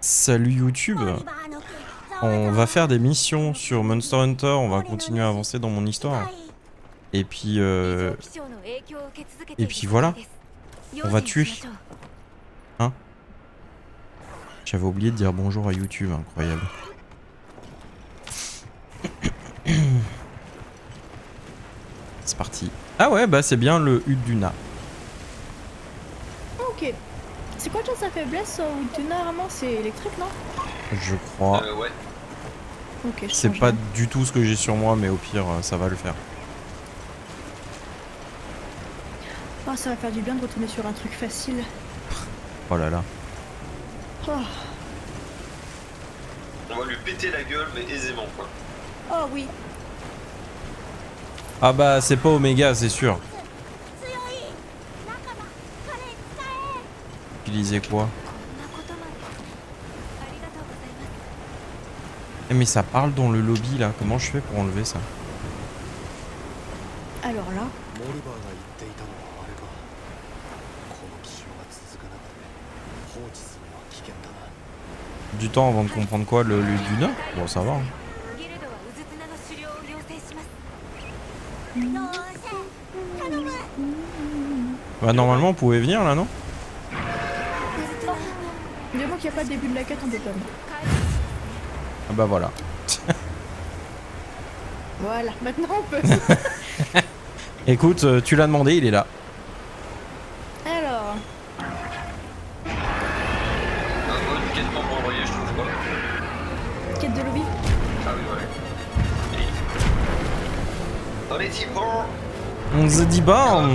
Salut YouTube. On va faire des missions sur Monster Hunter, on va continuer à avancer dans mon histoire. Et puis voilà. On va tuer. Hein? J'avais oublié de dire bonjour à YouTube, incroyable. C'est parti. Ah ouais, bah c'est bien le Uduna. Ok. C'est quoi déjà sa faiblesse Uduna vraiment? C'est électrique, non? Je crois. Ouais. Ok, C'est pas du tout ce que j'ai sur moi, mais au pire, ça va le faire. Ah, ça va faire du bien de retourner sur un truc facile. Oh là là. Oh, On va lui péter la gueule, mais aisément, quoi. oh oui. Ah bah c'est pas Omega, c'est sûr. Utiliser quoi? Eh mais ça parle dans le lobby là, comment je fais pour enlever ça? Alors là, Du temps avant de comprendre quoi, le Uduna? Bon ça va. Hein. Bah normalement on pouvait venir là, non? du moment qu'il n'y a pas de début de la quête, on peut pas. Ah bah voilà. Voilà, maintenant on peut. Écoute, tu l'as demandé, il est là. Alors, Une quête pas envoyée, je trouve pas. quête de lobby. Ah oui, ouais. Allez, Tipor. On se dit bah.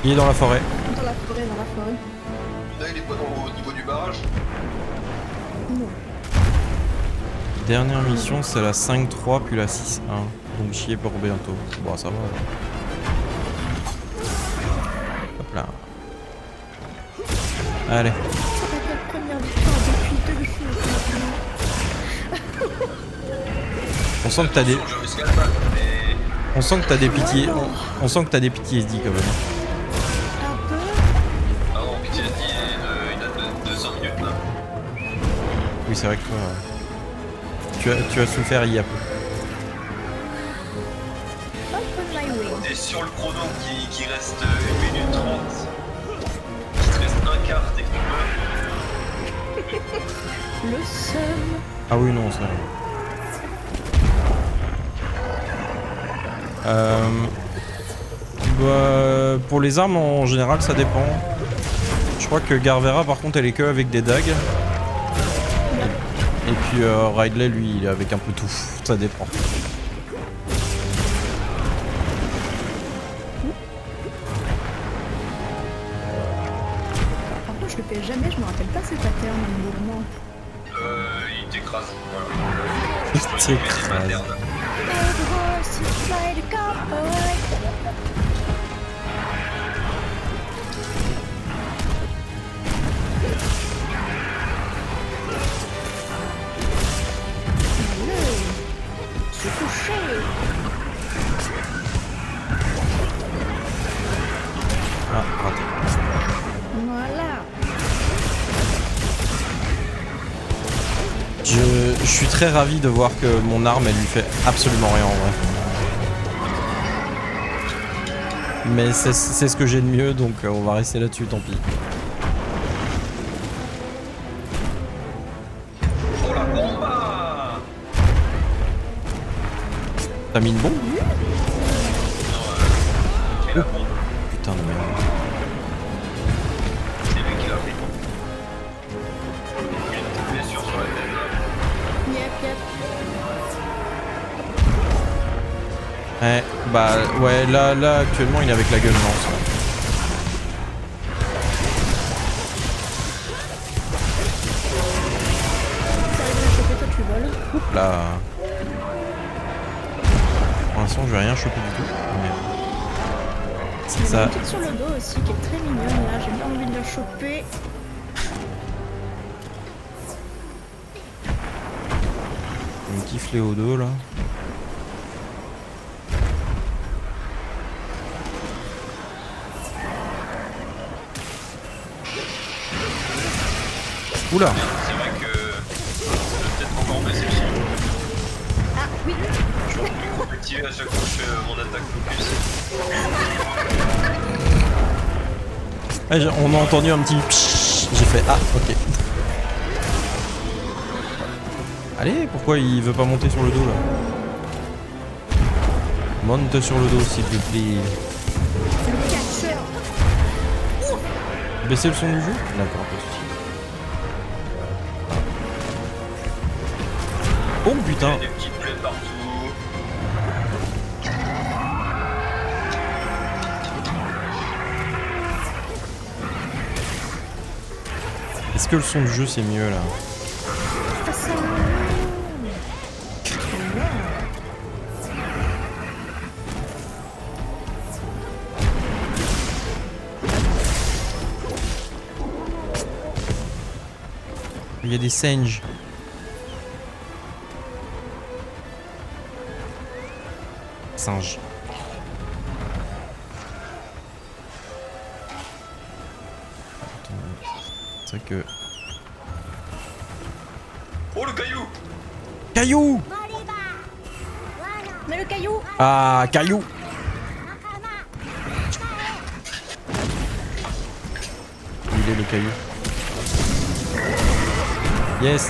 Il est dans la forêt. Dans la forêt, dans la forêt. Là, il est pas au niveau du barrage. Non. Dernière mission, c'est la 5-3 puis la 6-1. Donc j'y ai pour bientôt. Bon, ça va. Hop là. Allez. Ça va être la première victoire depuis 2 jours. On sent que t'as des. Je risque pas, mais... On sent que t'as des pitiés. On sent que t'as des PTSD quand même. Un peu. Ah non, PTSD, il date de 5 minutes, là. Oui, c'est vrai que toi. Tu as souffert il y a peu. Open my way. On est sur le chrono qui reste 1 minute 30. Il te reste un quart techniquement. Le seum. Ah oui, non, ça. Bah, pour les armes en général ça dépend. Je crois que Garvera par contre elle est que avec des dagues. Et puis Ridley lui il est avec un peu tout. Ça dépend. Par contre, je le fais jamais, je me rappelle pas ces patterns au moment. Il t'écrase. Voilà. Il t'écrase. Se coucher. Ah, raté. Voilà. Je suis très ravi de voir que mon arme elle lui fait absolument rien en vrai. Mais c'est ce que j'ai de mieux donc on va rester là-dessus, tant pis. Oh la bomba! T'as mis une bombe? Non, il la bombe. Putain de merde. C'est lui qui l'a pris. Il y a une petite blessure sur la tête là. Yep, yep. Ouais, bah ouais, là actuellement il est avec la gueule lance. T'arrives à la choper, toi tu voles. Oups là. Pour l'instant je vais rien choper du tout. Mais... Il y en a Ça... une petite sur le dos aussi qui est très mignonne là, j'ai bien envie de la choper. Un petit fléau d'eau là. Oula. C'est vrai que je vais peut-être encore baisser le son. Ah oui. Je vais activer à chaque fois que je fais mon attaque focus. Ah, on a entendu un petit pshhh. J'ai fait ah, ok. Allez, pourquoi il veut pas monter sur le dos là? Monte sur le dos s'il te plaît. Le catcheur. Baissez le son du jeu? D'accord, pas de soucis. Oh Il y putain! a des petites plaies partout. Est-ce que le son du jeu c'est mieux là? Ah, ça. Il y a des singes. Singes. C'est vrai que... Oh le caillou! Caillou! Mais le caillou. Ah, caillou! Il est le caillou. Yes!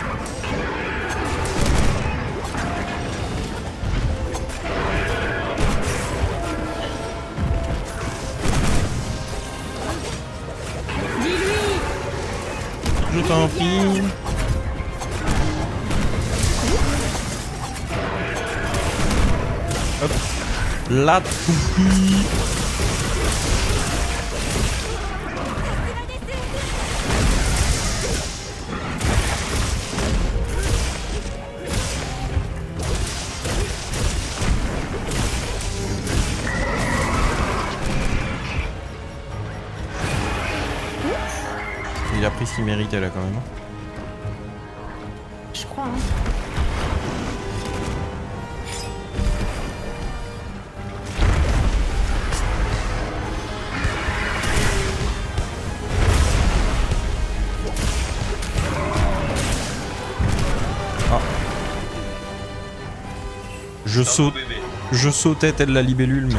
Je t'en prie. Hop. La toupie. Il a pris ce qu'il méritait là quand même. Je crois. Hein. Ah. Je sautais telle la libellule mais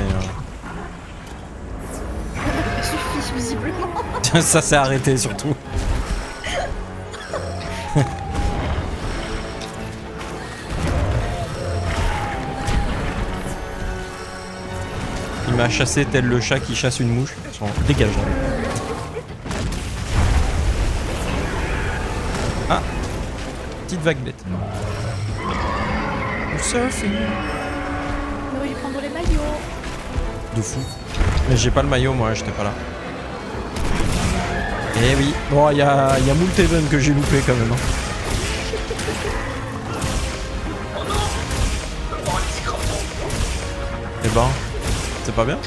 Il suffit visiblement. ça s'est arrêté surtout. Il m'a chassé tel le chat qui chasse une mouche. Dégage. Ah, petite vaguelette. Le surfing. On aurait dû prendre les maillots. De fou. Mais j'ai pas le maillot moi, j'étais pas là. Eh oui. Bon, il y a moult events que j'ai loupé quand même. Hein. Oh non! Le paralysie crampon! Eh ben, c'est pas bien.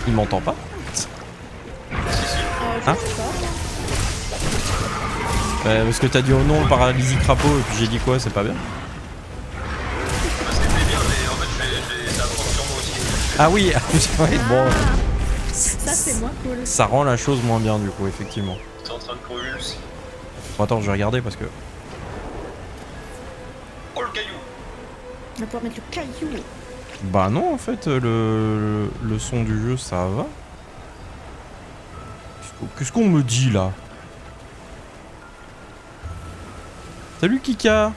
Il m'entend pas? Si, si. Je Hein? sais pas. Parce que t'as dit oh non le paralysie crapaud et puis j'ai dit quoi, c'est pas bien? Bah, c'était bien, mais en fait, ça prend sur moi aussi. Ah oui, ouais, bon. Ça c'est moins cool. Ça rend la chose moins bien du coup, effectivement. T'es en train de convulser. Bon, attends, je vais regarder parce que... Oh le caillou! On va pouvoir mettre le caillou. Bah non, en fait, le son du jeu, ça va. Qu'est-ce qu'on me dit, là? Salut, Kika!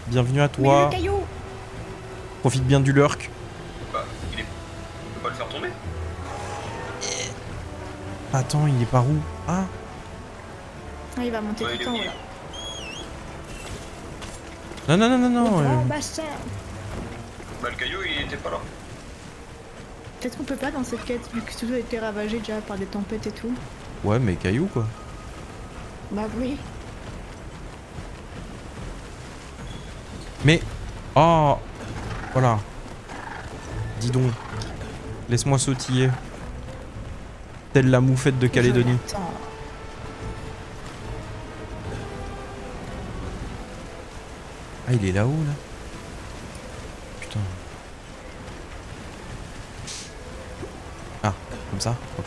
Bienvenue à Mais toi. le caillou. Profite bien du lurk. Bah, on peut pas le faire tomber? Attends, il est par où? Ah, Ah, il va monter Ouais, il est tout en au haut milieu. là. non, non, non, non, non. Le grand bassin. Bah, le caillou, il était pas là. Peut-être qu'on peut pas dans cette quête, vu que tout a été ravagé déjà par des tempêtes et tout. Ouais, mais caillou, quoi. Bah oui. Mais... Oh, voilà. Dis donc. Laisse-moi sautiller. Telle la moufette de Calédonie. Attends. Ah, il est là-haut, là. Putain. Ah, comme ça? Ok.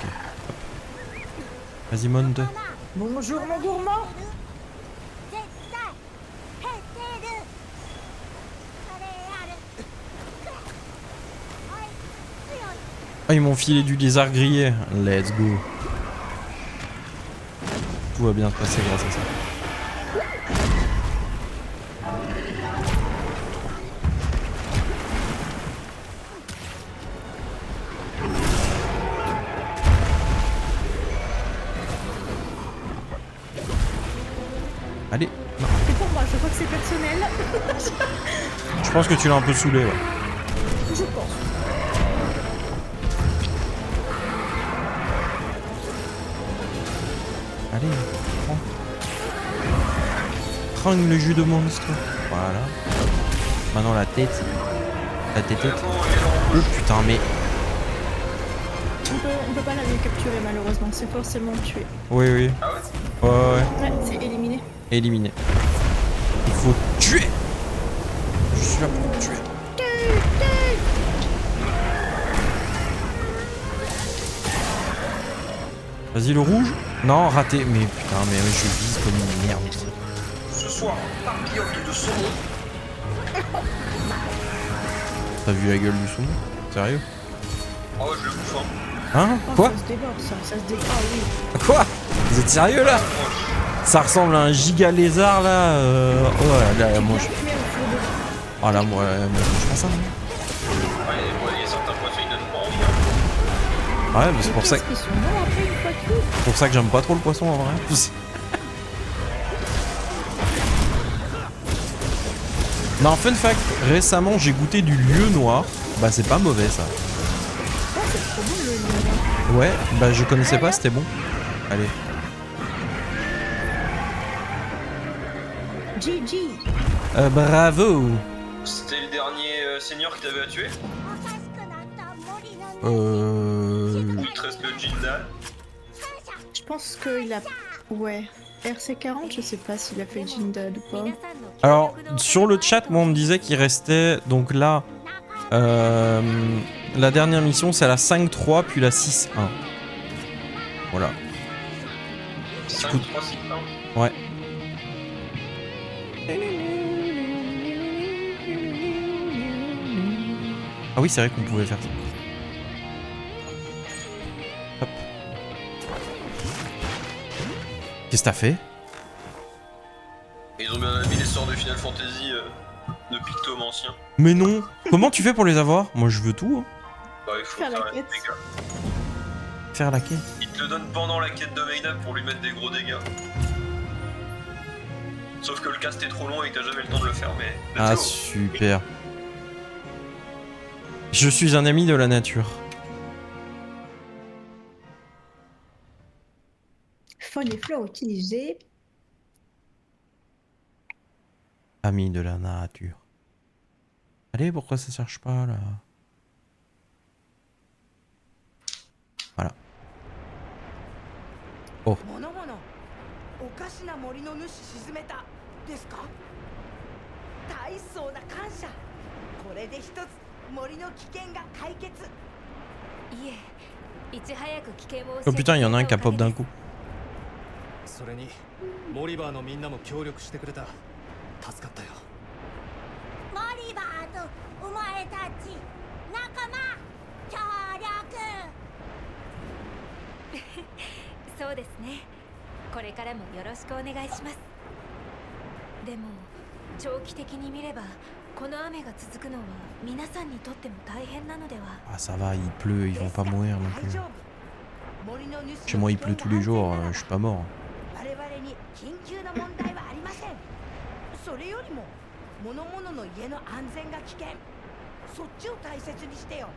Vas-y, monte. Bonjour mon gourmand. Ah, ils m'ont filé du lézard grillé. Let's go. Tout va bien se passer grâce à ça. Allez. C'est pour moi, je crois que c'est personnel. Je pense que tu l'as un peu saoulé, ouais. Je pense. Allez, prends. Prends le jus de monstre. Voilà. Maintenant la tête. La tête. Oh putain, mais. On peut pas la capturer malheureusement, c'est forcément tué. Oui, oui. Ah ouais? Ouais, ouais. Ouais, c'est éliminé. Éliminé. Il faut tuer. Je suis là pour tuer. Vas-y, le rouge. Non, raté. Mais putain, mais je vise comme une merde. Ce soir, papillote de saumon. T'as vu la gueule du saumon? Sérieux? Oh, je le bouffe, hein. Hein? Oh, Quoi? ça se déborde ça se déborde. Ah oui. Quoi? Vous êtes sérieux là? Ça ressemble à un giga lézard là. Oh là, moi je. Bien fumé au four de- Oh là, moi je fais ça. Moi. Ouais, il y a certains poissons, ils donnent pas envie, hein. Ouais, mais c'est pour ça, Qu'est-ce qu'ils sont bons après une fois cuits. pour ça que j'aime pas trop le poisson en vrai. Non, fun fact, récemment j'ai goûté du lieu noir. Bah, c'est pas mauvais ça. Oh, c'est trop bon le lieu. Ouais, bah je connaissais pas, c'était bon. Allez. GG. Bravo. C'était le dernier seigneur que t'avais à tuer? Ou il te reste le Jindal? Je pense qu'il a... Ouais. RC40, je sais pas s'il a fait Jindad ou pas. Alors, sur le chat, moi on me disait qu'il restait, donc là, la dernière mission c'est la 5-3 puis la 6-1. Voilà. 5, 3, 6, 1. Ouais. Ah oui, c'est vrai qu'on pouvait faire ça. Hop. Qu'est-ce que t'as fait? Ils ont bien mis les sorts de Final Fantasy de Pictome ancien. Mais non. Comment tu fais pour les avoir? Moi je veux tout. Hein. Bah, il faut Faire la faire la quête. dégâts. Faire la quête. Il te le donne pendant la quête de Maynard pour lui mettre des gros dégâts. Sauf que le cast est trop long et que t'as jamais le temps de le faire, mais... Ah let's go. super. Je suis un ami de la nature. Faune et flore utilisés. Ami de la nature. Allez, pourquoi ça cherche pas là? Voilà. Oh. 物々おかしな森の主沈めたですか大層な感謝これで一つ森の危険が解決いえいち早く危険を Oh putain, il y en a un qui a pop d'un coup. それにモリバーのみんなも協力してくれた助かったよモリバーとお前たち仲間協力そうですねこれからもよろしくお願いしますでも長期的に見ればこの雨が続くのは皆さんにとっても大変なのでは Ah ça va, il pleut, ils vont pas mourir non 大 plus. 丈夫森の主 Chez moi il pleut tous les jours, je suis pas mort. 我々に緊急な問題はありませんそれよりも物々の家の安全が危険そっちを大切にしてよ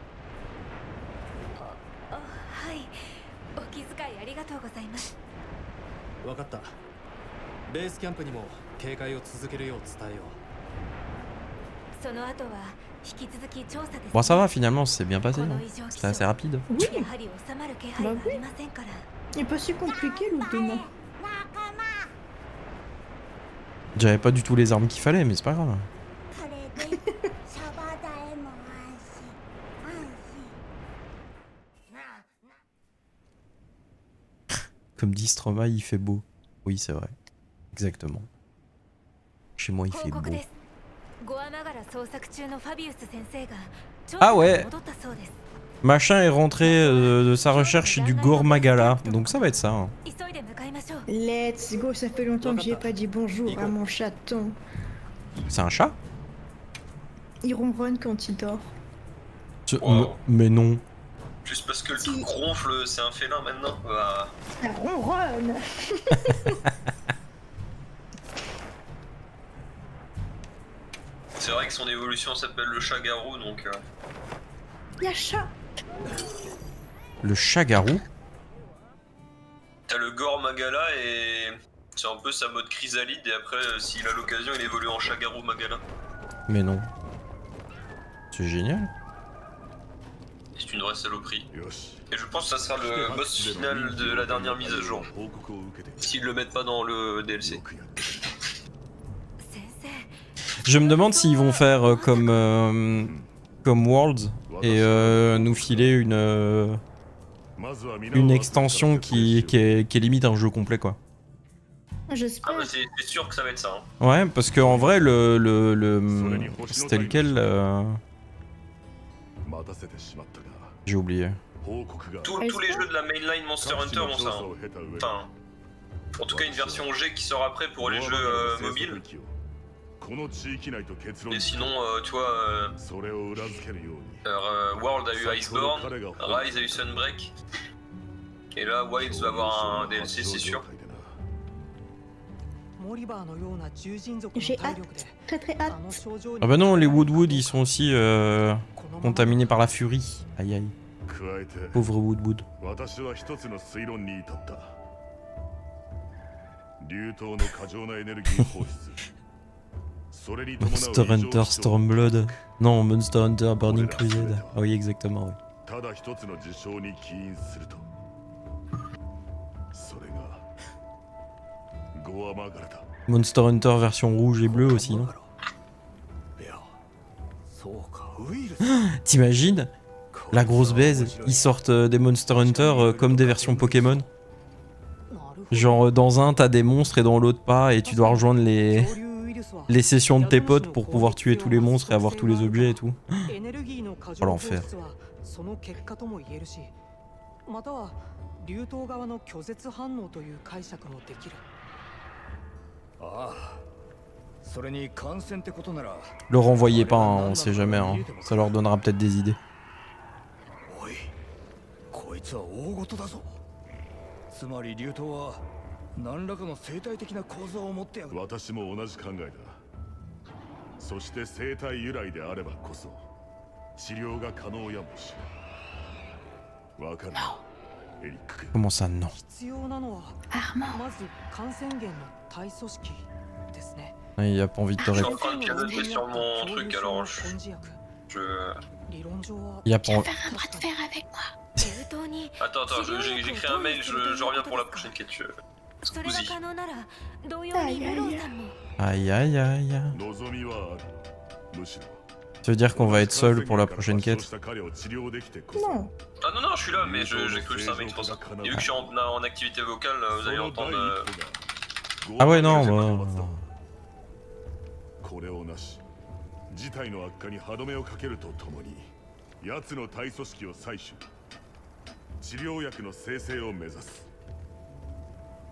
はいお気遣いありがとうございます分かったベースキャンプにも警戒を続けるよう伝えよその後は引き続き調査です Bon ça va finalement, c'est bien passé. この hein. 異常気 C'était 象 assez rapide. Oui. やはり収まる気配がありませんから Il est pas si compliqué le démon. 仲間 J'avais pas du tout les armes qu'il fallait, mais c'est pas grave. これでシャバダへも安心安心 Comme dit Stromae, il fait beau. Oui, c'est vrai. Exactement. Chez moi, il 報 fait beau.告です。ゴアマガラ捜索中のファビウス先生が調 Ah 査 ouais. から戻ったそうです。 Machin est rentré de sa recherche du Gore Magala. Donc ça va être ça. Hein. 急いで向かいましょう。 Let's go, ça fait longtemps que j'ai pas dit bonjour à mon chaton. C'est un chat? Il ronronne quand il dort. Wow. Mais non. Juste parce que le truc ronfle, c'est un félin maintenant. Bah, Ça ronronne. c'est vrai que son évolution s'appelle le chat-garou, donc... Y'a chat. Le chat-garou? T'as le Gore Magala et... C'est un peu sa mode chrysalide et après, s'il a l'occasion, il évolue en chat-garou Magala. Mais non. C'est génial. C'est une vraie saloperie. Et je pense que ça sera le boss final de la dernière mise à jour. S'ils le mettent pas dans le DLC. 先生、 Je me demande s'ils vont faire comme Worlds et nous filer une extension qui est limite un jeu complet quoi. Ah J'espère. bah c'est sûr que ça va être ça. Hein. Ouais, parce que en vrai c'était lequel j'ai oublié. Tous les jeux de la mainline Monster Hunter ont ça. Hein. Enfin, en tout cas une version G qui sort après pour les jeux mobiles. Et sinon, tu vois, World a eu Iceborne, Rise a eu Sunbreak. Et là, Wilds va avoir un DLC, c'est sûr. J'ai hâte. Très très hâte. Ah bah non, les Woodwood ils sont aussi contaminés par la furie. Aïe aïe. Pauvre Woodwood. Monster Hunter Stormblood. Non, Monster Hunter Burning Crusade. Ah oui, exactement, oui. Monster Hunter version rouge et bleue aussi, non? T'imagines? La grosse baise, ils sortent des Monster Hunter comme des versions Pokémon. Genre dans un t'as des monstres et dans l'autre pas et tu dois rejoindre les sessions de tes potes pour pouvoir tuer tous les monstres et avoir tous les objets et tout. Oh l'enfer. Le renvoyez pas, hein, on sait jamais, hein. Ça leur donnera peut-être des idées. つまり竜頭は何らかの生態的な構造を持ってやる。私も同じ考えだ。そして生態由来であればこそ治療が可能やもしれない。わかるな、エリック君。 Comment ça, non? 必要なのは Armand. まず感染源の体組織ですね。 Il a pas envie de te Je suis en répondre. train de pianoter sur mon truc alors je... 理論上は Il a pas envie. Faire un bras de fer avec moi. 中東に Attends, j'ai créé un mail, je reviens pour la prochaine quête. それが可能なら同様にルローさんも Aïe aïe aïe. 望みはある。むしろ Ça veut dire qu'on va être seul pour la prochaine quête? Non. Ah non, non, je suis là, mais j'ai cru juste un mail, c'est pour ça. Et vu que je suis en activité vocale, vous allez entendre... Ah ouais, non, bah... これをなし事態の悪化に歯止めをかけるとともに奴の体組織を採取治療薬の生成を目指す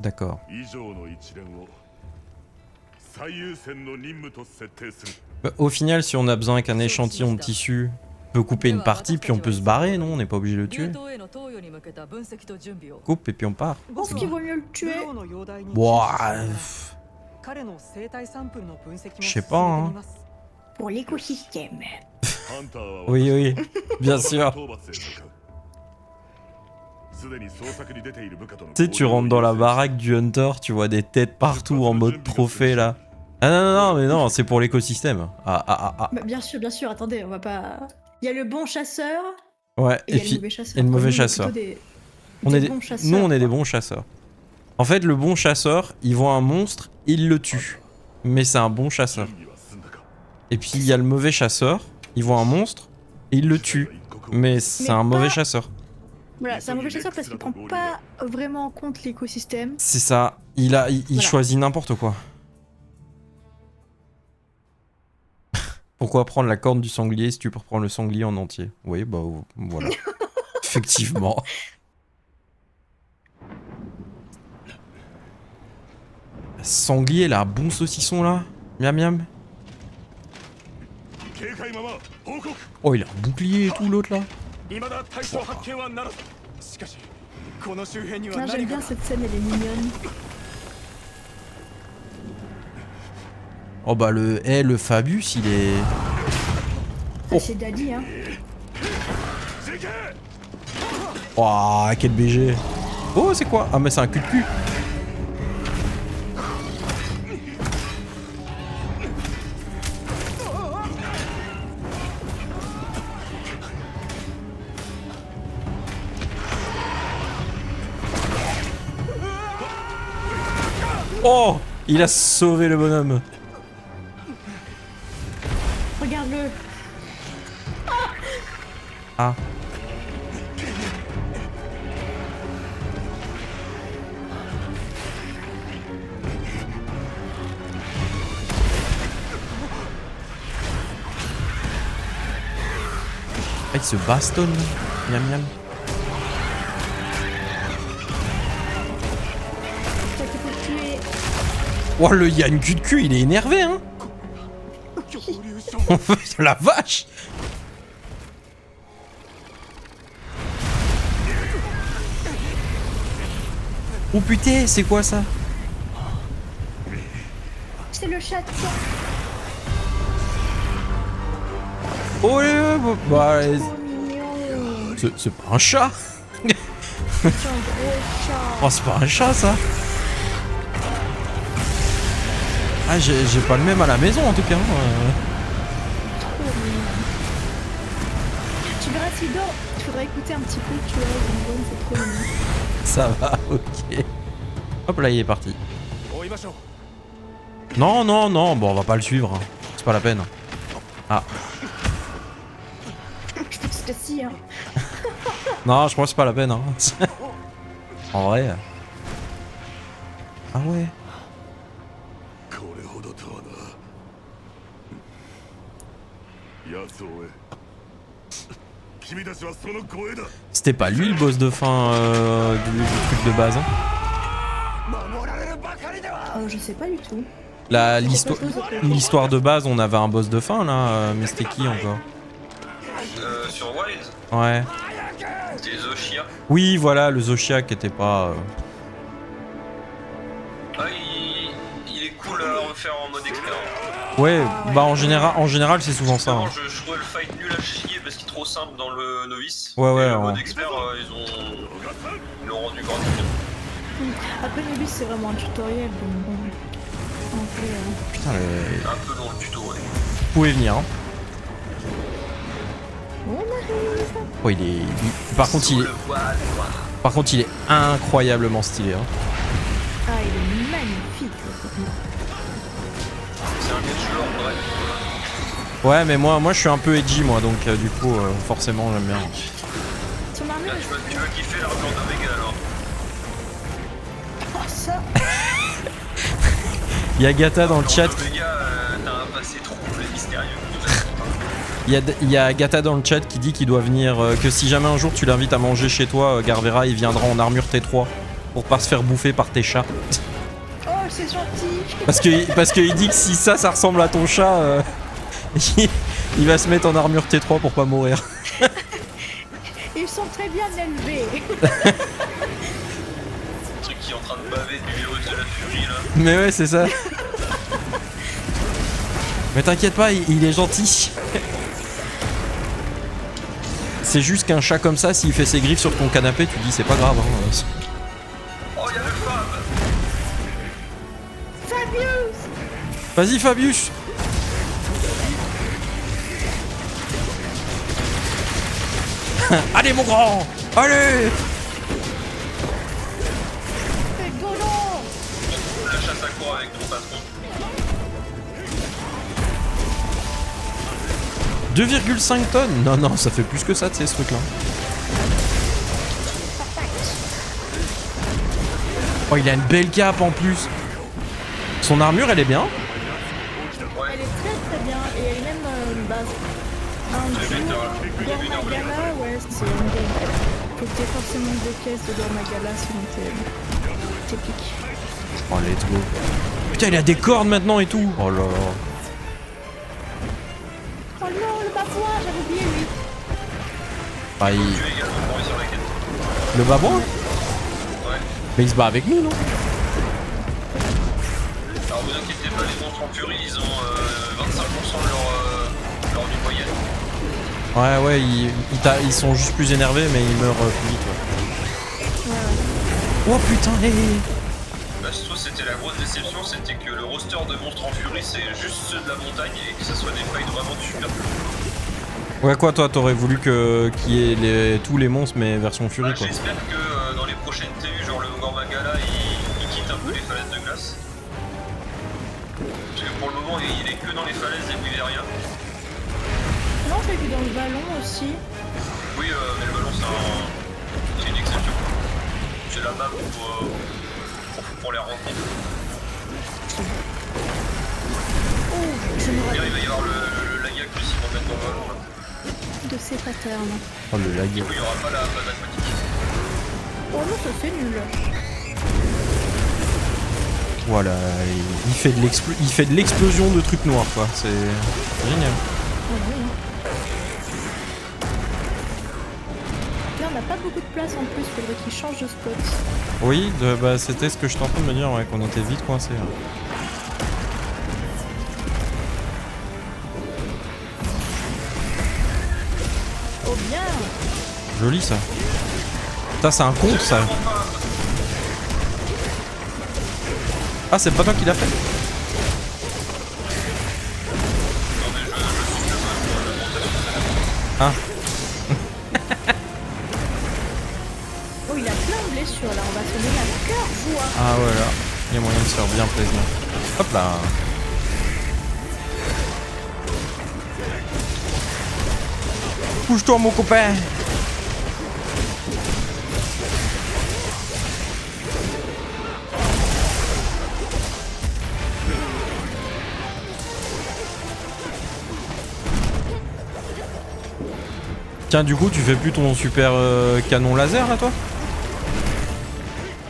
D'accord. 以上の一連を最優先の任務と設定する Bah, au final, si on a besoin qu'un échantillon de tissu, on peut couper une partie, puis on peut se barrer, non? On n'est pas obligé de le tuer. Coupe et puis on part. Je pense qu'il vaut mieux le tuer. Ouah, je sais pas, hein. Pour l'écosystème. Oui, oui, bien sûr. Tu sais, tu rentres dans la baraque du Hunter, tu vois des têtes partout en mode trophée là. Ah non, non, non, mais non, c'est pour l'écosystème. Ah. Bah, bien sûr, attendez, on va pas... Il y a le bon chasseur Ouais, et il y a puis le mauvais chasseur. et le mauvais Nous, on est chasseur. plutôt des on est bons chasseurs. nous, on est des bons chasseurs. En fait, le bon chasseur, il voit un monstre, il le tue. Mais c'est un bon chasseur. Et puis il y a le mauvais chasseur, il voit un monstre, et il le tue. Mais c'est un mauvais chasseur. Voilà, c'est un mauvais chasseur parce qu'il prend pas vraiment en compte l'écosystème. C'est ça. Il Voilà. choisit n'importe quoi. Pourquoi prendre la corne du sanglier si tu peux prendre le sanglier en entier? Oui, bah voilà. Effectivement. Sanglier là, bon saucisson là. Miam miam. Oh, il a un bouclier et tout l'autre là. Non, j'aime bien cette scène, elle est mignonne. Oh bah le Fabius il est... Ah, c'est Daddy, hein. Oh, quel BG. Oh, c'est quoi? Ah mais c'est un cul de cul. Oh, il a sauvé le bonhomme. Regarde-le. Ah. Ah, il se bastonne. Miam miam. T'as été pour le tuer. Oh, le Yann cul de cul, il est énervé, hein. La vache. Oh putain, c'est quoi ça? C'est le chat. Oh, bah, Trop mignon. c'est pas un chat. C'est un gros chat. Oh, c'est pas un chat ça. Ah, j'ai pas le même à la maison en tout cas. Trop mignon. Tu verras s'il dort. Il faudra écouter un petit peu, tu vois. C'est trop mignon. Ça va, ok. Hop là, il est parti. Non, non, non, bon, on va pas le suivre. C'est pas la peine. Ah. Je pense que si, hein. Non, je crois que c'est pas la peine. Hein. En vrai. Ah ouais. C'était pas lui le boss de fin du truc de base. Hein. Je sais pas du tout. L'histoire de base, on avait un boss de fin là, mais c'était qui encore? Sur Wild, Ouais. c'était Zoshia. Oui, voilà, le Zoshia qui était pas. Ah, il est cool à refaire en mode expert. Ouais, bah en général c'est souvent ça. Hein. Je trouvais le fight nul à chier parce qu'il est trop simple dans le novice. Ouais, ouais, et le ouais. mode expert, ils l'ont rendu gratuit. Après, Nobis, c'est vraiment un tutoriel, donc bon. En fait, Putain, Un peu dans le tuto, ouais. vous pouvez venir. Hein. on arrive. Oh, par contre, il est incroyablement stylé. Hein. Ah, il est magnifique. C'est un catch-lore, bref. Ouais, mais moi je suis un peu edgy, moi, donc du coup, forcément, j'aime bien. Ton armure, Là, tu veux kiffer l'armure d'Omega alors? oh, ça. Il y a Gata dans le chat. Omega, t'as un passé trouble et mystérieux. Il y a Gata dans le chat qui dit qu'il doit venir, que si jamais un jour tu l'invites à manger chez toi, Garvera, il viendra en armure T3 pour pas se faire bouffer par tes chats. Oh, c'est gentil. Parce qu'il dit que si ça ressemble à ton chat, il va se mettre en armure T3 pour pas mourir. Ils sont très bien élevés. Le truc qui est en train de baver du virus de la furie là. Mais ouais, c'est ça. Mais t'inquiète pas, il est gentil. C'est juste qu'un chat comme ça, s'il fait ses griffes sur ton canapé, tu te dis c'est pas grave. Hein. Oh, y'a le Fab! Fabius. Vas-y Fabius. Allez mon grand. Allez. Rigolo. La chasse à court avec ton patron. 2,5 tonnes. Non, non, ça fait plus que ça, tu sais, ce truc-là. Oh, il a une belle cape en plus. Son armure, elle est bien. Elle est très bien et elle est même un jour Gormagala, ouais, c'est une game. Faut que t'aies forcément 2 caisses de Gormagala sinon t'es pique. Oh, let's go. Putain, il a des cornes maintenant et tout. Oh là là. Oh non, le babouin, j'avais oublié lui. Ah, Tu es également pour sur la quête. Le babouin? Ouais. Mais il se bat avec nous, non? Alors vous inquiétez pas, les monstres en furie, ils ont 25% de leur vie moyenne. Ouais, ils sont juste plus énervés, mais ils meurent plus vite. Ouais. Oh putain, hé hé. Bah, je trouve que c'était la grosse déception, c'était que le roster de monstres en furie, c'est juste ceux de la montagne et que ça soit des fights vraiment super cool. Ouais, quoi, toi, t'aurais voulu qu'il y ait tous les monstres, mais version furie, Bah, quoi. j'espère que dans les prochaines TU, genre le Gormagala, il quitte un peu les falaises de glace. Parce que pour le moment, il est que dans les falaises et Wiveria. Non, j'ai vu dans le ballon aussi. Oui, mais le ballon, c'est une exception. C'est la map pour les rencontres. Oh, je me Il va rappelle y avoir le Lagak qui s'y remettre dans le ballon là. de ces patterns. Oh, le lag. Du coup, il n'y aura pas la base aquatique. Oh non, ça c'est nul. Voilà, il fait de l'explosion de trucs noirs, quoi. C'est génial. Oh, oui. Là, on n'a pas beaucoup de place en plus, faudrait qu'il change de spot. Oui, bah, c'était ce que j'étais en train de me dire, ouais, qu'on était vite coincés. Hein. Oh bien. Joli ça. Ça, c'est un compte ça. Ah, c'est pas toi qui l'as fait? Ah. Oh, il a plein de blessures là, on va se donner à cœur joie. Ah voilà, il y a moyen de se faire bien plaisir. Hop là. Bouge-toi mon copain. Tiens, du coup, tu fais plus ton super canon laser là, toi?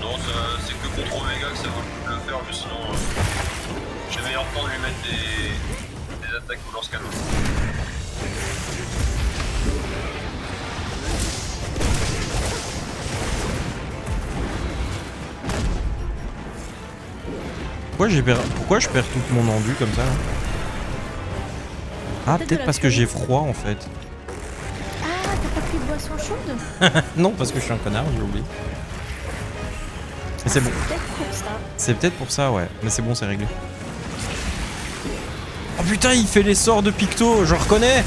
Non, c'est que contre Omega que ça vaut le coup de le faire, mais sinon, j'ai meilleur temps de lui mettre des attaques au lance-canon. Pourquoi je perds tout mon endu comme ça là? Ah, Peut-être peut-être de parce la que folie. j'ai froid en fait. Ah, t'as pas pris de boisson chaude? Non, parce que je suis un connard, j'ai oublié. Mais c'est bon. Peut-être pour ça. C'est peut-être pour ça, ouais. Mais c'est bon, c'est réglé. Oh putain, il fait les sorts de Picto, je reconnais.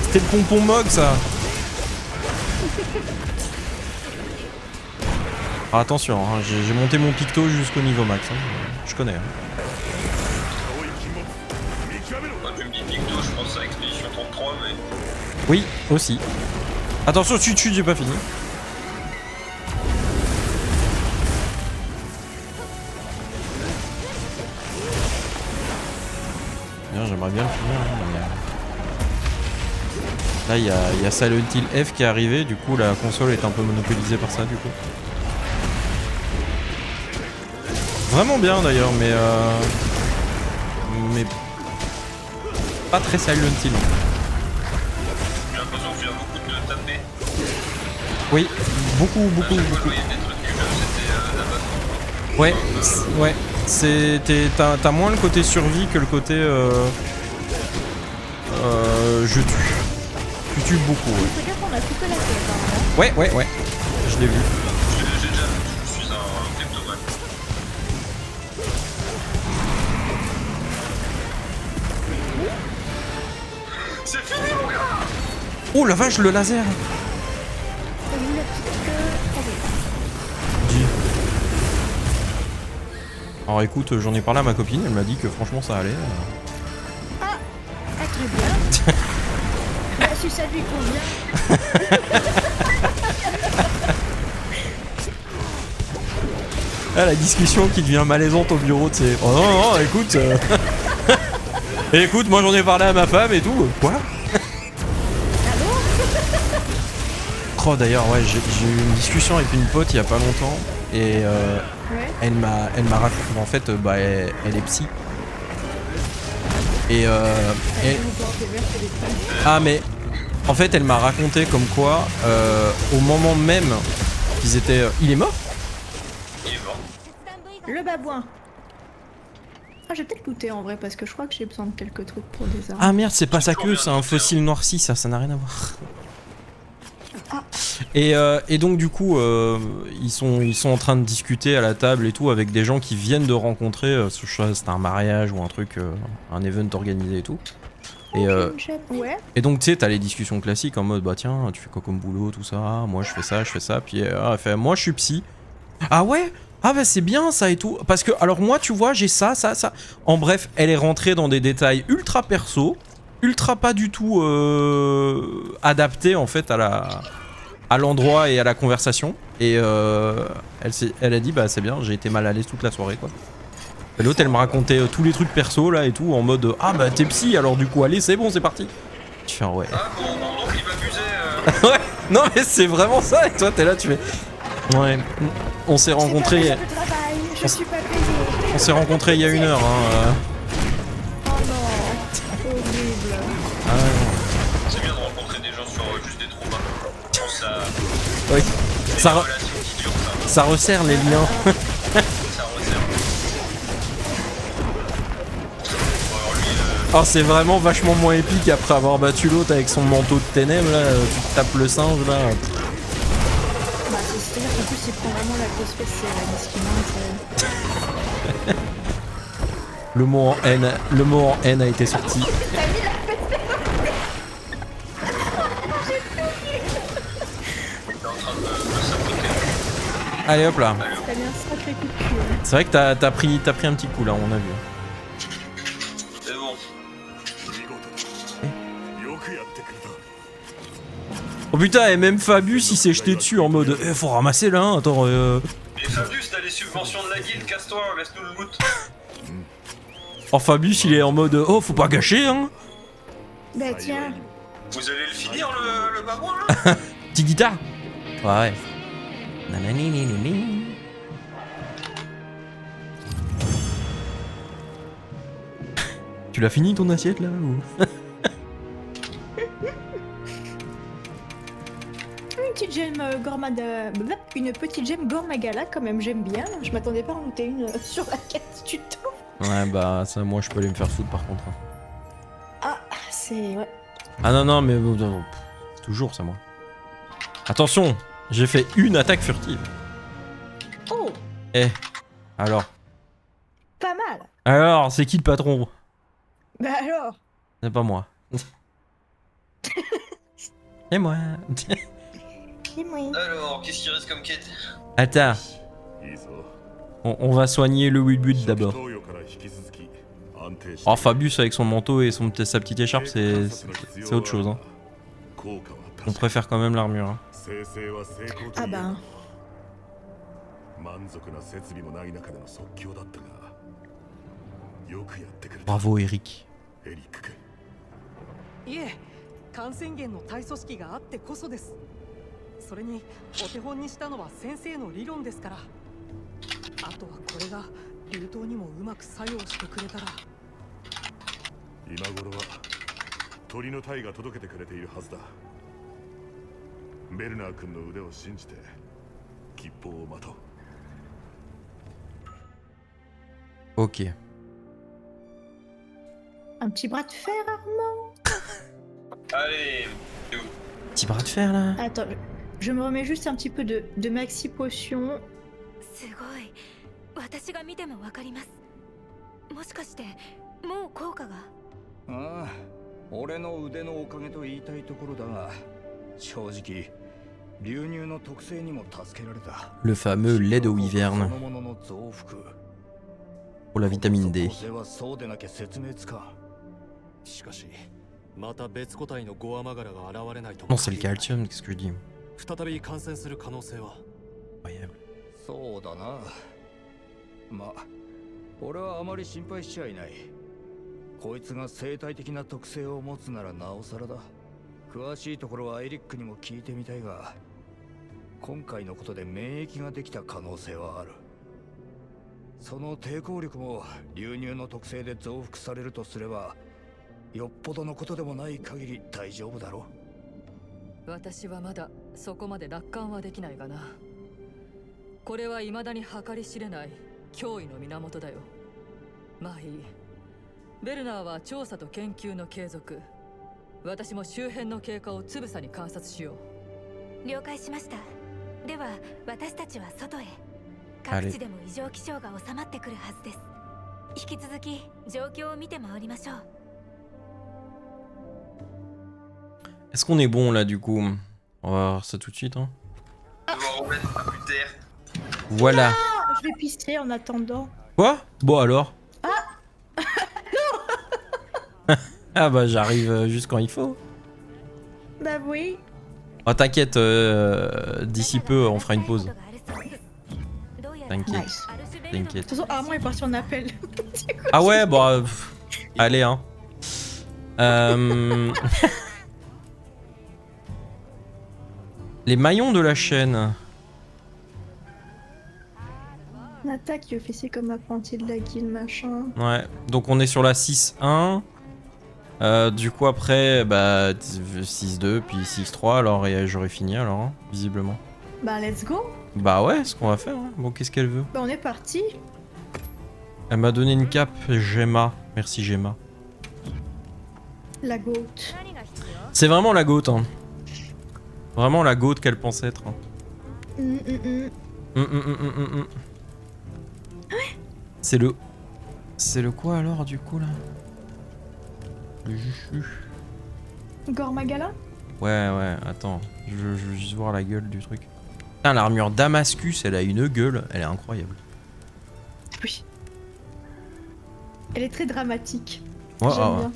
C'était le pompon Mog, ça. Ah, attention, hein, j'ai monté mon Picto jusqu'au niveau max. Hein. Je connais. Hein. Quand tu me dis Picto, je pense à Expédition 33, mais Oui, aussi. Attention, chut, j'ai pas fini. Bien, j'aimerais bien le finir. Hein, mais... Là, il y a Silent Hill F qui est arrivé, du coup, la console est un peu monopolisée par ça, du coup. Vraiment bien d'ailleurs, mais pas très Silent Hill. j'ai l'impression que tu as beaucoup de taper. Oui, beaucoup. À chaque fois, je voyais des trucs que c'était Ouais, ouais. T'as moins le côté survie que le côté je tue. Tu tues beaucoup. Ouais, C'est bien qu'on a coupé la tête, apparemment. ouais. Je l'ai vu. J'ai déjà vu, je suis un kleptomane. C'est fini mon gars. Oh la vache, le laser. T'as vu la petite queue? Dis. Alors écoute, j'en ai parlé à ma copine, elle m'a dit que franchement ça allait. Ah, très bien. Bah, si ça lui convient. Ah, la discussion qui devient malaisante au bureau, tu sais. Oh non, non, écoute. Écoute, moi j'en ai parlé à ma femme et tout. Quoi? Oh, d'ailleurs, ouais, j'ai eu une discussion avec une pote il y a pas longtemps. Et Ouais. elle m'a raconté. En fait, bah, elle est psy. Et ah, mais en fait, elle m'a raconté comme quoi, au moment même qu'ils étaient. Il est mort? Il est mort. Le babouin. Ah, je vais peut-être goûter en vrai parce que je crois que j'ai besoin de quelques trucs pour des armes. Ah merde, c'est pas sa queue, c'est un fossile noirci, ça n'a rien à voir. Ah. Et donc du coup, ils sont en train de discuter à la table et tout avec des gens qui viennent de rencontrer, je sais pas, c'était un mariage ou un truc, un event organisé et tout. Ouais. Et donc tu sais, t'as les discussions classiques en mode bah tiens, tu fais quoi comme boulot, tout ça, moi je fais ça, puis elle fait moi je suis psy. Ah ouais? Ah bah c'est bien ça et tout. Parce que alors moi tu vois j'ai ça. En bref, elle est rentrée dans des détails ultra perso, ultra pas du tout adaptés en fait à l'endroit et à la conversation. Et elle a dit bah c'est bien, j'ai été mal à l'aise toute la soirée quoi. Et l'autre elle me racontait tous les trucs perso là et tout en mode ah bah t'es psy alors du coup allez c'est bon c'est parti. Je fais ouais. Ah, mon oncle il m'abusait. Ouais, non mais c'est vraiment ça et toi t'es là tu fais. Ouais, on s'est rencontrés. Je suis pas payée. On s'est rencontrés il y a 1 heure. Hein. Oh non. Horrible. Ah ouais. C'est bien de rencontrer des gens sur juste des traumas. Je pense à. Oui. Ça, Des relations qui durent, ça. ça resserre les liens. Ça resserre. Bon, alors lui, Oh, c'est vraiment vachement moins épique après avoir battu l'autre avec son manteau de ténèbres là. Tu te tapes le singe là. Bah, c'est-à-dire qu'en plus, il prend vraiment la grosse fesse, c'est la discriminante. Le mot en haine a été sorti. il est en train de s'appliquer. Allez hop là. T'as mis un sacré coup de cul. Hein. C'est vrai que t'as pris un petit coup là, on a vu. C'est bon. Oh putain, et même Fabius il s'est jeté dessus en mode faut ramasser là, hein, attends. Mais Fabius, t'as les subventions de la guilde, casse-toi, laisse-nous le loot. Oh Fabius il est en mode oh faut pas gâcher hein. Bah, tiens. Vous allez le finir le babouin là? Petite guitare. Ouais. Nanani. Tu l'as fini ton assiette là ou... Une petite gemme une petite gemme Gormagala quand même, j'aime bien. Je m'attendais pas à en looter une sur la quête tuto. Ouais bah ça moi je peux aller me faire foutre par contre. Hein. Ah, c'est... ouais. Ah non mais non, toujours ça moi. Attention, j'ai fait une attaque furtive. Oh, Eh, alors. pas mal. Alors, c'est qui le patron? Bah alors. C'est pas moi. Et moi. Dis-moi. Alors, qu'est-ce qui reste comme quête? Attends, on va soigner le Wilbut d'abord. Oh Fabius avec son manteau et sa petite écharpe c'est autre chose hein. On préfère quand même l'armure hein. Ah bah. Bravo Eric. いえ感染源の対組織があってこそです。それにお手本にしたのは先生の理論ですから。あとはこれが流頭にもうまく作用してくれたら。今頃は鳥の体が届けてくれているはずだ。ベルナー君の腕を信じて吉報を待とう。 Ok. Un petit bras de fer, Armand. Allez, c'est où? Petit bras de fer là. Attends, je me remets juste un petit peu de maxi potion. すごい。私が見てもわかります。もしかしてもう効果が？ああ、俺の腕のおかげと言いたいところだが、正直流入の特性にも助けられた。 Le fameux lait de wyvern. Pour la vitamine D. そうでなきゃ説明つか。しかし、また別個体のゴアマガラが現れないと。 Non, c'est le calcium, qu'est-ce que je dis? 再び感染する可能性は。Incroyable. そうだな。まあ俺はあまり心配しちゃいない。こいつが生態的な特性を持つならなおさらだ。詳しいところはエリックにも聞いてみたいが、今回のことで免疫ができた可能性はある。その抵抗力も流入の特性で増幅されるとすれば、よっぽどのことでもない限り大丈夫だろう。私はまだそこまで楽観はできないがな。これは未だに計り知れない脅威の源だよ。まあいい。ベルナーは調査と研究の継続。私も周辺の経過をつぶさに観察しよう。了解しました。では私たちは外へ。各地でも異常気象が収まってくるはずです。引き続き状況を見て回りましょう。Est-ce qu'on est bon là du coup? On va voir ça tout de suite. Hein. Voilà. Ah, je vais pisser en attendant. Quoi? Bon alors. Ah bah j'arrive juste quand il faut. Bah oui. Oh t'inquiète, d'ici peu on fera une pause. T'inquiète. Nice. T'inquiète. De toute façon, Armand est parti en appel. Ah ouais, bah... allez hein. Les maillons de la chaîne. Nata qui officie comme apprenti de la guilde, machin. Ouais, donc on est sur la 6-1. Du coup après, bah 6-2 puis 6-3, alors j'aurais fini alors, hein, visiblement. Bah let's go. Bah ouais, ce qu'on va faire. Hein. Bon, qu'est-ce qu'elle veut? Bah on est parti. Elle m'a donné une cape, Gemma. Merci Gemma. La goat. C'est vraiment la goat, hein. Vraiment la goat qu'elle pense être. Hein. C'est le... C'est le quoi alors du coup là? Le juchu. Gormagala? Ouais, attends. Je veux juste voir la gueule du truc. Putain, l'armure Damascus, elle a une gueule, elle est incroyable. Oui. Elle est très dramatique. Ouais, j'aime bien.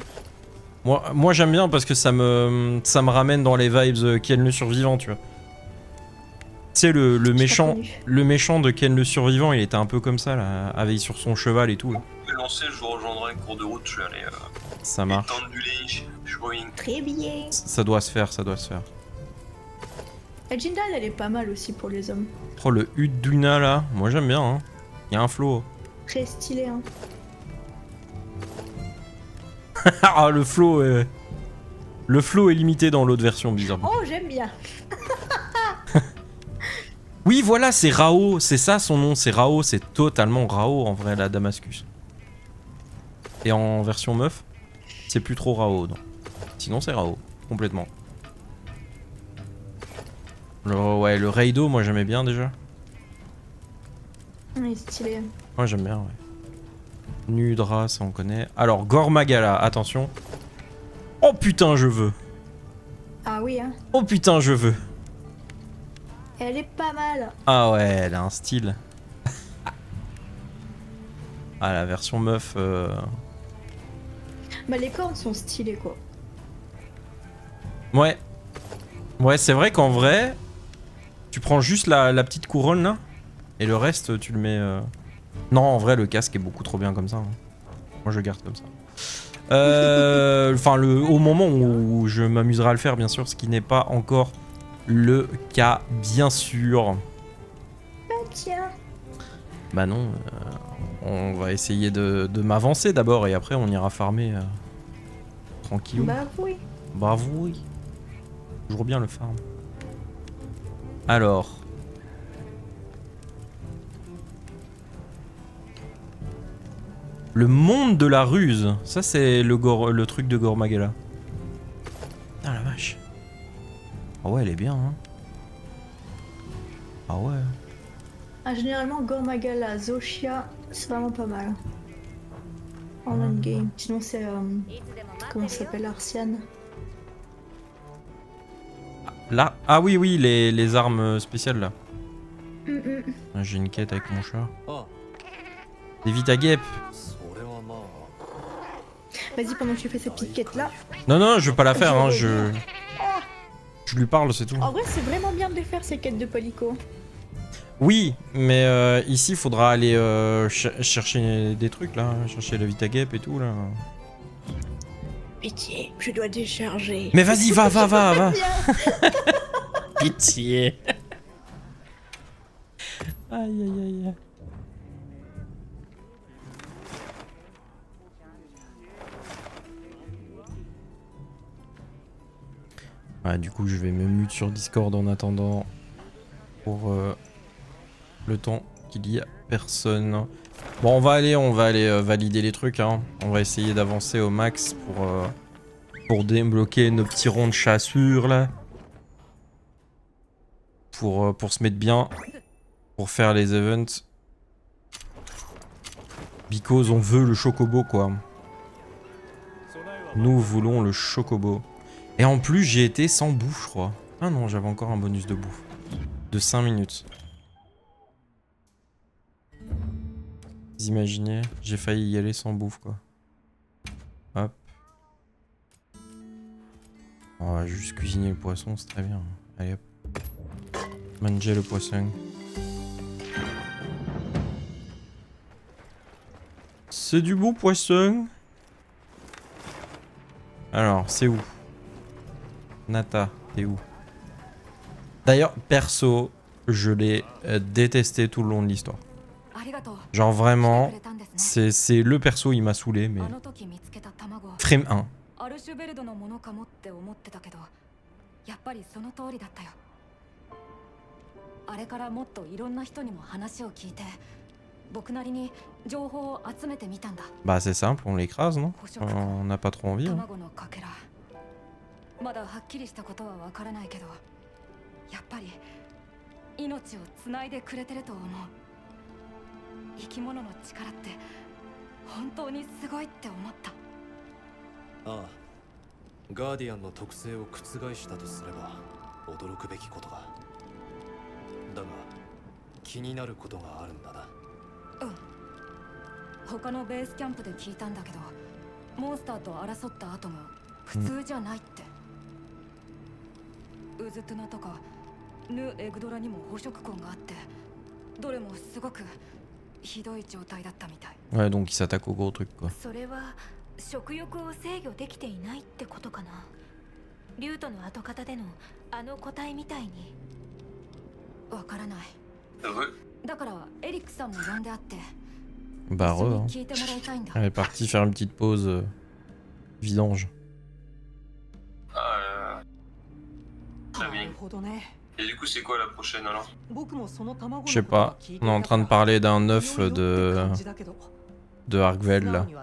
Moi j'aime bien parce que ça me ramène dans les vibes Ken le survivant, tu vois. Tu sais, le méchant de Ken le survivant, il était un peu comme ça, là, avec sur son cheval et tout. Là. Je vais lancer, je vous rejoindrai en cours de route, je vais aller... ça marche. Très bien. Ça doit se faire, ça doit se faire. La Jindal, elle est pas mal aussi pour les hommes. Oh, le Uduna là, moi j'aime bien, hein. Il y a un flow. Très stylé, hein. Ah, le flow est... Le flow est limité dans l'autre version, bizarrement. Oh, j'aime bien. Oui, voilà, c'est Rao, c'est ça son nom, c'est Rao, c'est totalement Rao en vrai, la Damascus. Et en version meuf, c'est plus trop Rao, non. Sinon c'est Rao, complètement. Ouais, le Reido, moi j'aimais bien déjà. Oui, stylé. Moi j'aime bien, ouais. Nudra, ça on connaît. Alors, Gormagala, attention. Oh putain, je veux. Ah oui, hein. Oh putain, je veux. Elle est pas mal. Ah ouais, elle a un style. Ah, la version meuf... Bah les cornes sont stylées, quoi. Ouais. Ouais, c'est vrai qu'en vrai, tu prends juste la petite couronne là, et le reste tu le mets... Non, en vrai, le casque est beaucoup trop bien comme ça. Hein. Moi, je garde comme ça. Enfin, au moment où je m'amuserai à le faire, bien sûr, ce qui n'est pas encore le cas, bien sûr. Bah tiens. Bah non, on va essayer de m'avancer d'abord, et après on ira farmer tranquillou. Bah oui. Bah oui. Toujours bien le farm. Alors... Le monde de la ruse. Ça, c'est le truc de Gormagala. Ah la vache. Ah ouais, elle est bien, hein. Ah ouais. Ah, généralement, Gormagala, Zoshia, c'est vraiment pas mal. En endgame. Sinon, c'est. Comment ça s'appelle, Arsiane. Là. Ah oui, oui, les armes spéciales là. J'ai une quête avec mon chat. Évite ta guêpe. Vas-y, pendant que tu fais cette petite quête là. Non, non, je veux pas la faire, hein, je lui parle, c'est tout. En vrai, c'est vraiment bien de les faire ces quêtes de Polico. Oui, mais ici, il faudra aller chercher des trucs, là. Chercher la Vitagep et tout, là. Pitié, je dois décharger. Mais vas-y, va. Pitié. Aïe. Ouais, du coup, je vais me mute sur Discord en attendant pour le temps qu'il y a personne. Bon, on va aller valider les trucs, hein. On va essayer d'avancer au max pour débloquer nos petits ronds de chassure, là. Pour se mettre bien. Pour faire les events. Because on veut le chocobo, quoi. Nous voulons le chocobo. Et en plus, j'ai été sans bouffe, je crois. Ah non, j'avais encore un bonus de bouffe. De 5 minutes. Vous imaginez, j'ai failli y aller sans bouffe, quoi. Hop. On va juste cuisiner le poisson, c'est très bien. Allez hop. Manger le poisson. C'est du bon poisson. Alors, c'est où? Nata, t'es où? D'ailleurs, perso, je l'ai détesté tout le long de l'histoire. Genre vraiment, c'est le perso, il m'a saoulé, mais... Frame 1. Bah c'est simple, on l'écrase, non? On n'a pas trop envie. Hein. まだはっきりしたことはわからないけど、やっぱり命をつないでくれてると思う。生き物の力って本当にすごいって思った。ああ、ガーディアンの特性を覆したとすれば驚くべきことだ。だが気になることがあるんだな。うん。他のベースキャンプで聞いたんだけど、モンスターと争った後も普通じゃないって。ウズトゥナとかヌ・エグドラにも捕食痕があって、どれもすごくひどい状態だったみたい。Ouais, donc il s'attaque au gros truc quoi. それは食欲を制御できていないってことかな。リュウトの後方でのあの個体みたいに。わからない。だからエリックさんも呼んであって。Bah re, hein. Elle est partie faire une petite pause vidange. Très bien. Et du coup, c'est quoi la prochaine alors? Je sais pas, on est en train de parler d'un œuf de Arkvel là. Il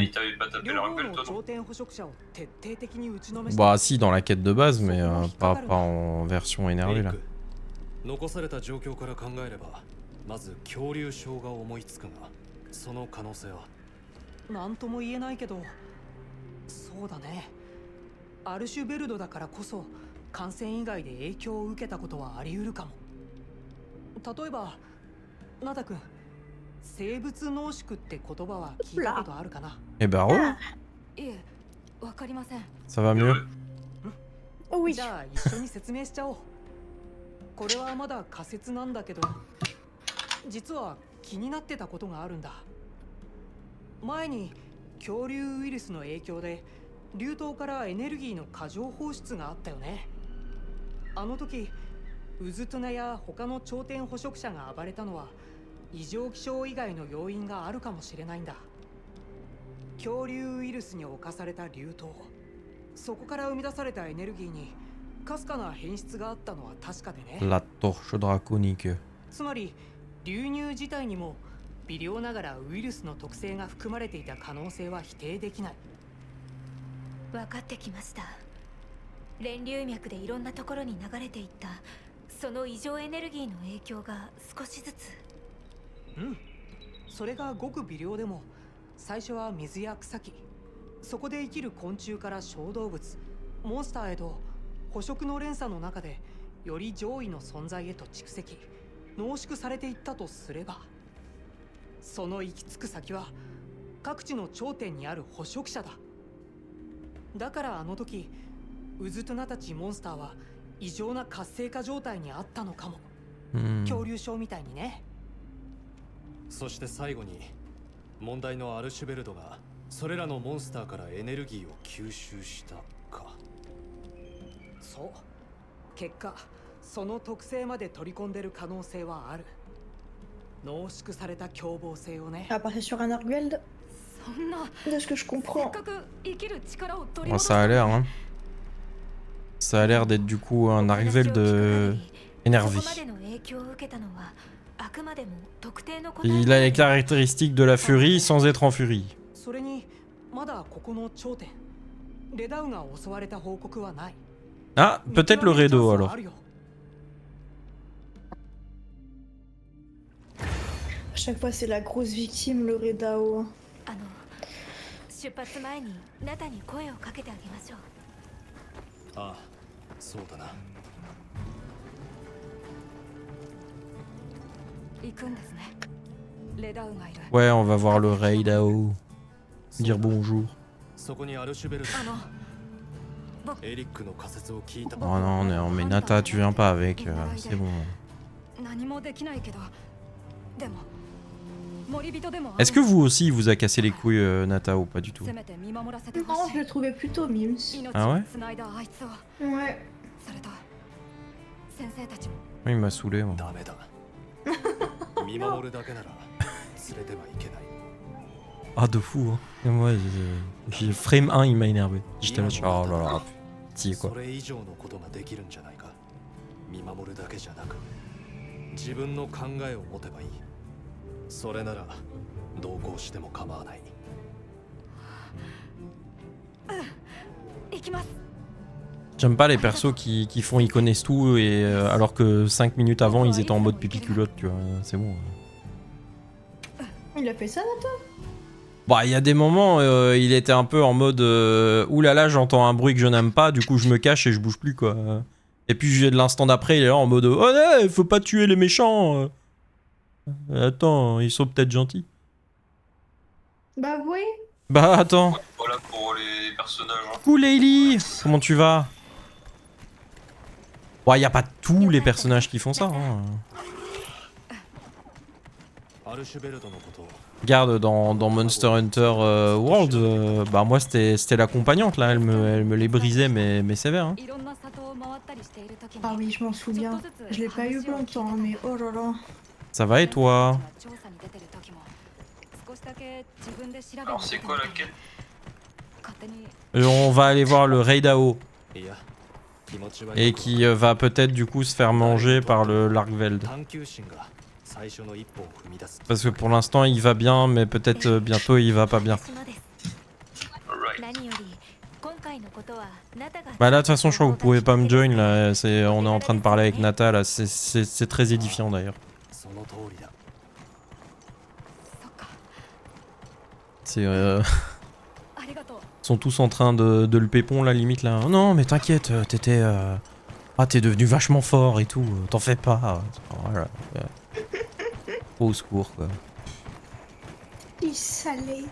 t'avait pas tapé l'Arkvel toi non? Bah si, dans la quête de base, mais pas en version énervée là. 残された状況から考えれば、まず恐竜症が思いつくが、その可能性はなんとも言えないけど、そうだね。アルシュベルドだからこそ感染以外で影響を受けたことはあり得るかも。例えば、ナタ君、生物濃縮って言葉は聞いたことあるかな？Eh ben oh. いえ、わかりません。 Ça va mieux? じゃあ一緒に説明しちゃおう。これはまだ仮説なんだけど、実は気になってたことがあるんだ。前に恐竜ウイルスの影響で流島からエネルギーの過剰放出があったよね。あの時ウズトゥナや他の頂点捕食者が暴れたのは異常気象以外の要因があるかもしれないんだ。恐竜ウイルスに侵された流島、そこから生み出されたエネルギーにかすかな変質があったのは確かでね。 La torche draconique. つまり流入自体にも微量ながらウイルスの特性が含まれていた可能性は否定できない。分かってきました。連流脈でいろんなところに流れていったその異常エネルギーの影響が少しずつ。うん。それがごく微量でも最初は水や草木、そこで生きる昆虫から小動物、モンスターへと捕食の連鎖の中でより上位の存在へと蓄積、濃縮されていったとすれば、その行き着く先は各地の頂点にある捕食者だ。だからあの時うずとなたちモンスターは異常な活性化状態にあったのかも。恐竜症みたいにね。そして最後に問題のアルシュベルドがそれらのモンスターからエネルギーを吸収したか。そう。結果その特性まで取り込んでる可能性はある。濃縮された凶暴性をね。Ah, bah, c'est sur un Argueld. De ce que je comprends. Oh, ça a l'air, hein. Ça a l'air d'être du coup un Argueld énervé. Il a les caractéristiques de la furie sans être en furie. Ah, peut-être le Redo alors. À chaque fois, c'est la grosse victime, le Redao. Ah, そうだな。Ouais, on va voir le Redao. Dire bonjour. Oh non, non, mais Nata, tu viens pas avec, c'est bon. Est-ce que vous aussi, vous a cassé les couilles, Nata, ou pas du tout? Non, je le trouvais plutôt mimes. Ah ouais? Ouais. Oui, il m'a saoulé, moi. Ah, de fou, hein. Et moi, j'ai frame 1, il m'a énervé. J'étais là, oh là là, petit quoi. J'aime pas les persos qui font ils connaissent tout et alors que 5 minutes avant ils étaient en mode pipi culotte, tu vois, c'est bon. Il a fait ça, Nata? Bah, il y a des moments, il était un peu en mode oulala, j'entends un bruit que je n'aime pas, du coup je me cache et je bouge plus quoi. Et puis de l'instant d'après, il est là en mode oh non, faut pas tuer les méchants. Attends, ils sont peut-être gentils. Bah oui. Bah attends. Voilà pour les personnages. Hein. Coucou Laylee, comment tu vas? Ouais, y a pas tous les personnages qui font ça. Hein. Regarde dans Monster Hunter World, bah moi c'était l'accompagnante là, elle me les brisait mais sévère. Hein. Ah oui, je m'en souviens. Je l'ai pas eu longtemps, mais oh là là. Ça va et toi? Alors c'est quoi la quête? On va aller voir le Redao. Et qui va peut-être du coup se faire manger par le Largveld. Parce que pour l'instant il va bien, mais peut-être bientôt il va pas bien. Bah là de toute façon je crois que vous pouvez pas me join là, on est en train de parler avec Nata là, c'est très édifiant d'ailleurs. C'est ils sont tous en train de le pépon là limite là. Oh non mais t'inquiète, t'étais ah t'es devenu vachement fort et tout, t'en fais pas. Voilà. Au secours quoi. Il est salé.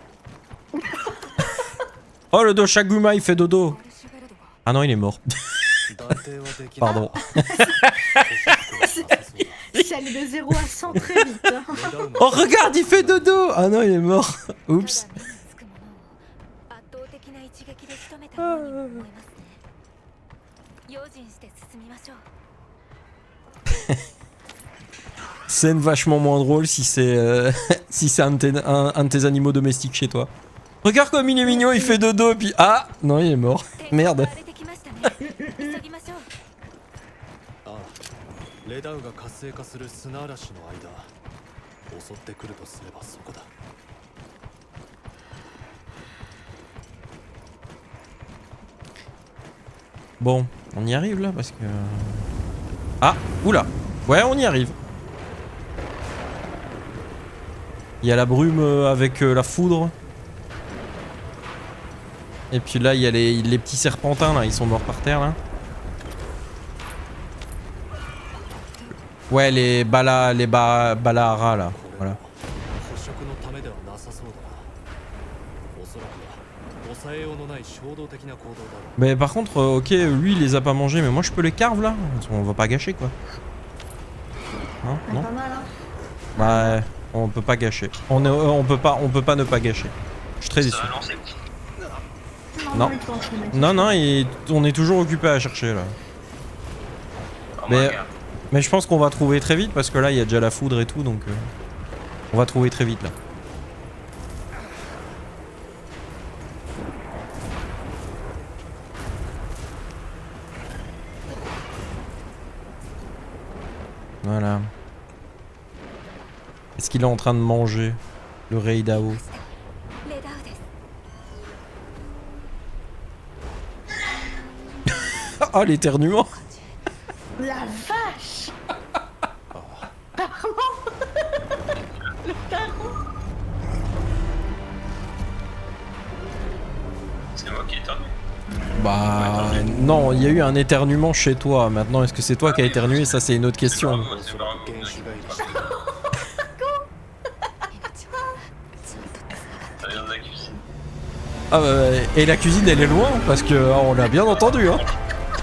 Oh le Doshaguma il fait dodo. Ah non il est mort. Pardon. C'est allé de 0 à 100 très vite. Hein. Oh regarde il fait dodo. Ah non il est mort. Oups. Scène vachement moins drôle si c'est si c'est un de tes animaux domestiques chez toi. Regarde comme il est mignon, il fait dodo et puis ah non il est mort. Merde. Bon, on y arrive là parce que... Ah, oula. Ouais, on y arrive. Il y a la brume avec la foudre. Et puis là, il y a les petits serpentins là, ils sont morts par terre là. Ouais, les Balahara là, voilà. Mais par contre, ok, lui il les a pas mangés, mais moi je peux les carve là. On va pas gâcher quoi. Hein, non. Pas mal, hein. Bah, on peut pas gâcher. On peut pas ne pas gâcher. Je suis très déçu. Non. Non, on est toujours occupé à chercher là. Mais je pense qu'on va trouver très vite parce que là il y a déjà la foudre et tout, donc on va trouver très vite là. Voilà. Est-ce qu'il est en train de manger le Reidao? Oh l'éternuement. La vache. Pardon. Le tarot. C'est moi qui éternue. Bah non, il y a eu un éternuement chez toi. Maintenant, est-ce que c'est toi qui as éternué? Ça, c'est une autre question. Ça vient de la cuisine. Ah bah, et la cuisine, elle est loin parce que on l'a bien entendu, hein.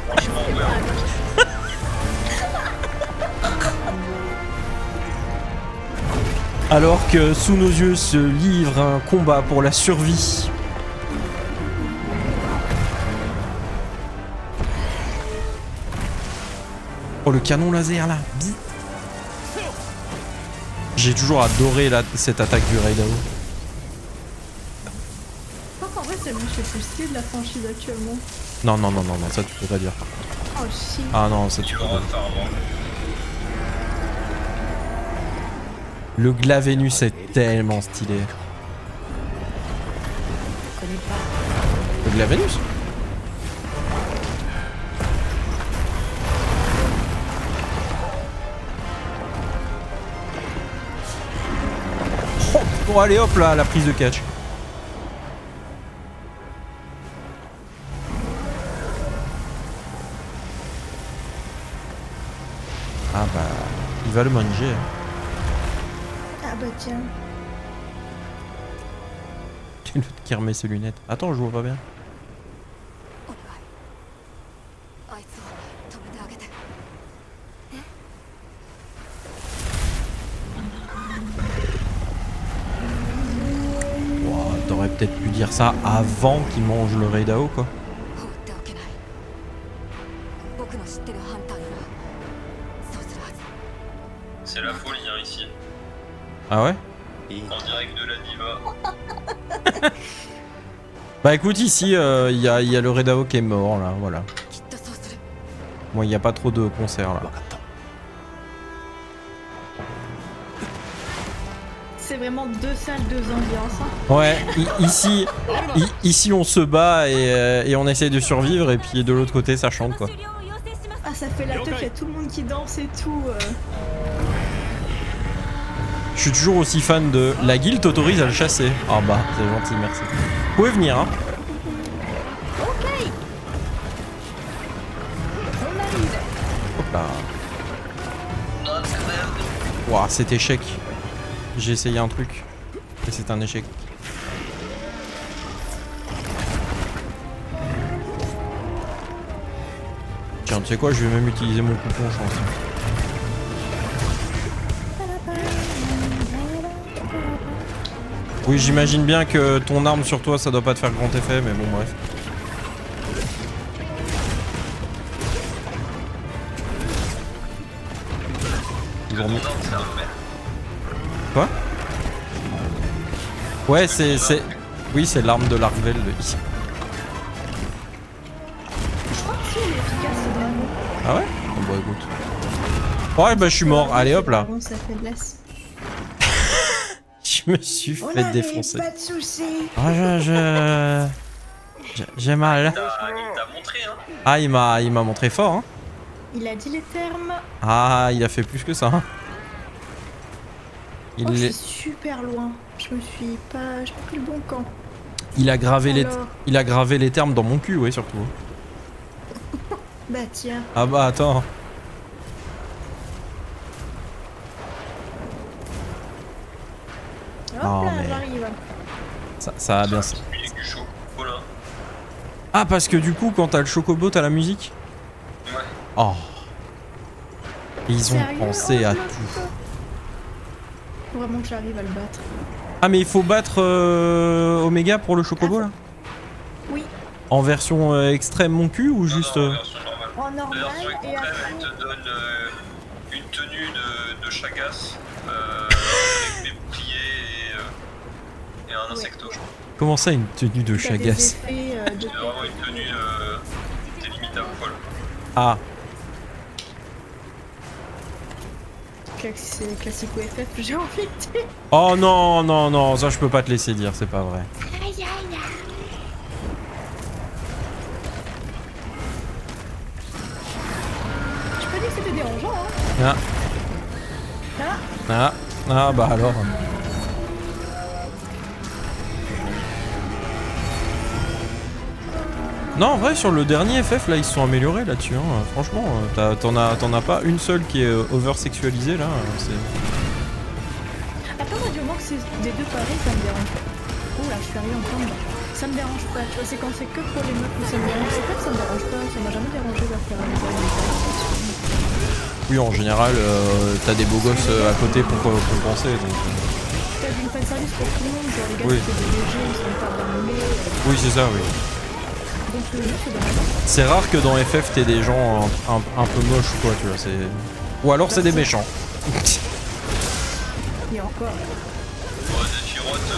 Franchement, ouais. Alors que sous nos yeux se livre un combat pour la survie. Oh le canon laser là. J'ai toujours adoré cette attaque du Reidao. Je crois qu'en vrai c'est le monsieur plus stylé de la franchise actuellement. Non, ça tu peux pas dire. Oh si. Ah non, ça tu peux pas dire. Le Glavenus est tellement stylé. Je connais pas. Le Glavenus? Oh, bon allez hop là, la prise de catch. Ah bah, il va le manger. Ah bah tiens. L'autre qui remet ses lunettes. Attends, je vois pas bien. Wow, t'aurais peut-être pu dire ça avant qu'il mange le Reidao quoi. C'est la folie hein, ici. Ah ouais? En direct de la diva. Bah écoute, ici, il y a le Reidao qui est mort, là, voilà. Bon, il n'y a pas trop de concerts, là. C'est vraiment deux salles, deux ambiances. Hein. Ouais, ici on se bat et on essaye de survivre, et puis de l'autre côté, ça chante, quoi. Ah, ça fait la teuf, il y a tout le monde qui danse et tout. Je suis toujours aussi fan de... La guilde t'autorise à le chasser. Ah bah, c'est gentil, merci. Vous pouvez venir, hein. Ok. On arrive. Hop là. Ouah, cet échec. J'ai essayé un truc. Et c'est un échec. Tiens, tu sais quoi, je vais même utiliser mon coupon, je pense. Oui, j'imagine bien que ton arme sur toi, ça doit pas te faire grand effet, mais bon, bref. Toujours mieux. Quoi? Ouais, c'est... Oui, c'est l'arme de l'Arvel ici. Je crois que si, il est efficace ce dragon. Ah ouais? Oh, bah écoute. Ouais, bah je suis mort. Allez, hop là. Sa faiblesse. Je me suis fait défoncer. Pas de soucis. Ah, j'ai mal. Il t'a montré, hein. Ah, il m'a montré fort, hein. Il a dit les termes. Ah, il a fait plus que ça. Hein. Oh, je suis super loin. J'ai pas pris le bon camp. Il a gravé les termes dans mon cul, ouais, surtout. Bah tiens. Ah bah attends. Hop Oh, là, mais... j'arrive. Ça va bien ça. Il est du chaud. Voilà. Ah, parce que du coup, quand t'as le chocobo, t'as la musique? Ouais. Oh. Ils ont Sérieux? pensé à je tout. peux. Faut vraiment que j'arrive à le battre. Ah, mais il faut battre Omega pour le chocobo, là? Oui. En version extrême mon cul ou juste... Non, version normale. En La normal version et extrême, après. elle te donne une tenue de chagasse avec des boucliers et un insecto, je crois. Comment ça, une tenue de T'as des chagasse? effets de C'est vraiment une tenue délimitable à poil. Ah. classico FF, j'ai envie de dire. Oh non, non, non, ça je peux pas te laisser dire, c'est pas vrai. Aïe aïe aïe. Je peux dire que c'était dérangeant, hein. Ah. Ah. Ah bah alors. Non, en vrai, sur le dernier FF, là, ils se sont améliorés là-dessus. Hein. Franchement, t'en as pas une seule qui est over-sexualisée, là. Attends, moi, du moment que c'est des deux pareils, ça me dérange pas. Oh là, je suis arrivée en train de... Ça me dérange pas, tu vois, c'est quand c'est que pour les meufs que ça me dérange. C'est pas que ça me dérange pas, ça m'a jamais dérangé de faire un Oui, en général, t'as des beaux gosses à côté pour compenser. Donc... T'as une fan service pour tout le monde, genre les gars, Oui. c'est des légers, ils sont pas barrés. Oui, c'est ça, oui. Donc le jeu, c'est dommage. C'est rare que dans FF, t'aies des gens un peu moches, quoi, tu vois. Ou alors, c'est des méchants. Il y a encore. Ouais, des tirottes.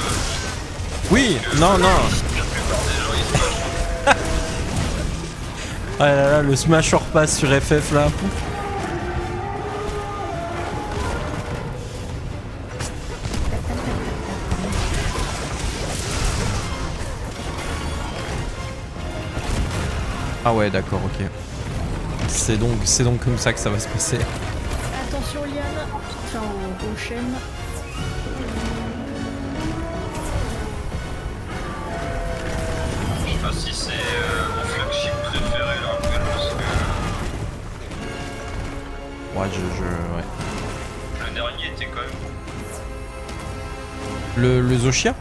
Oui, non, non. La plupart des gens, ils sont vachement. Ah là là, le smash hors pass sur FF, là. Ah ouais, d'accord, ok. C'est donc comme ça que ça va se passer. Attention Liane, enfin aux chaînes. Je sais pas si c'est mon flagship préféré là, parce que Ouais, ouais. le dernier était quand même. Le Zoshia?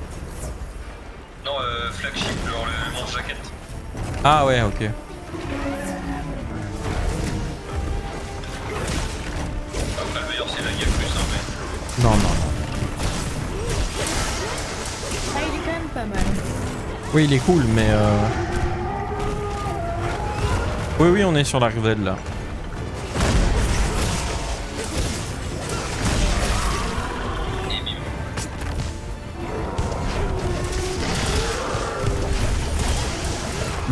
Non, flagship, genre le lance-jaquette. Ah ouais, ok. Après, le meilleur c'est la Gaia plus, hein, mais. Non, non, non. Ah, il est quand même pas mal. Oui, il est cool, mais Oui, oui, on est sur l'Arkved là.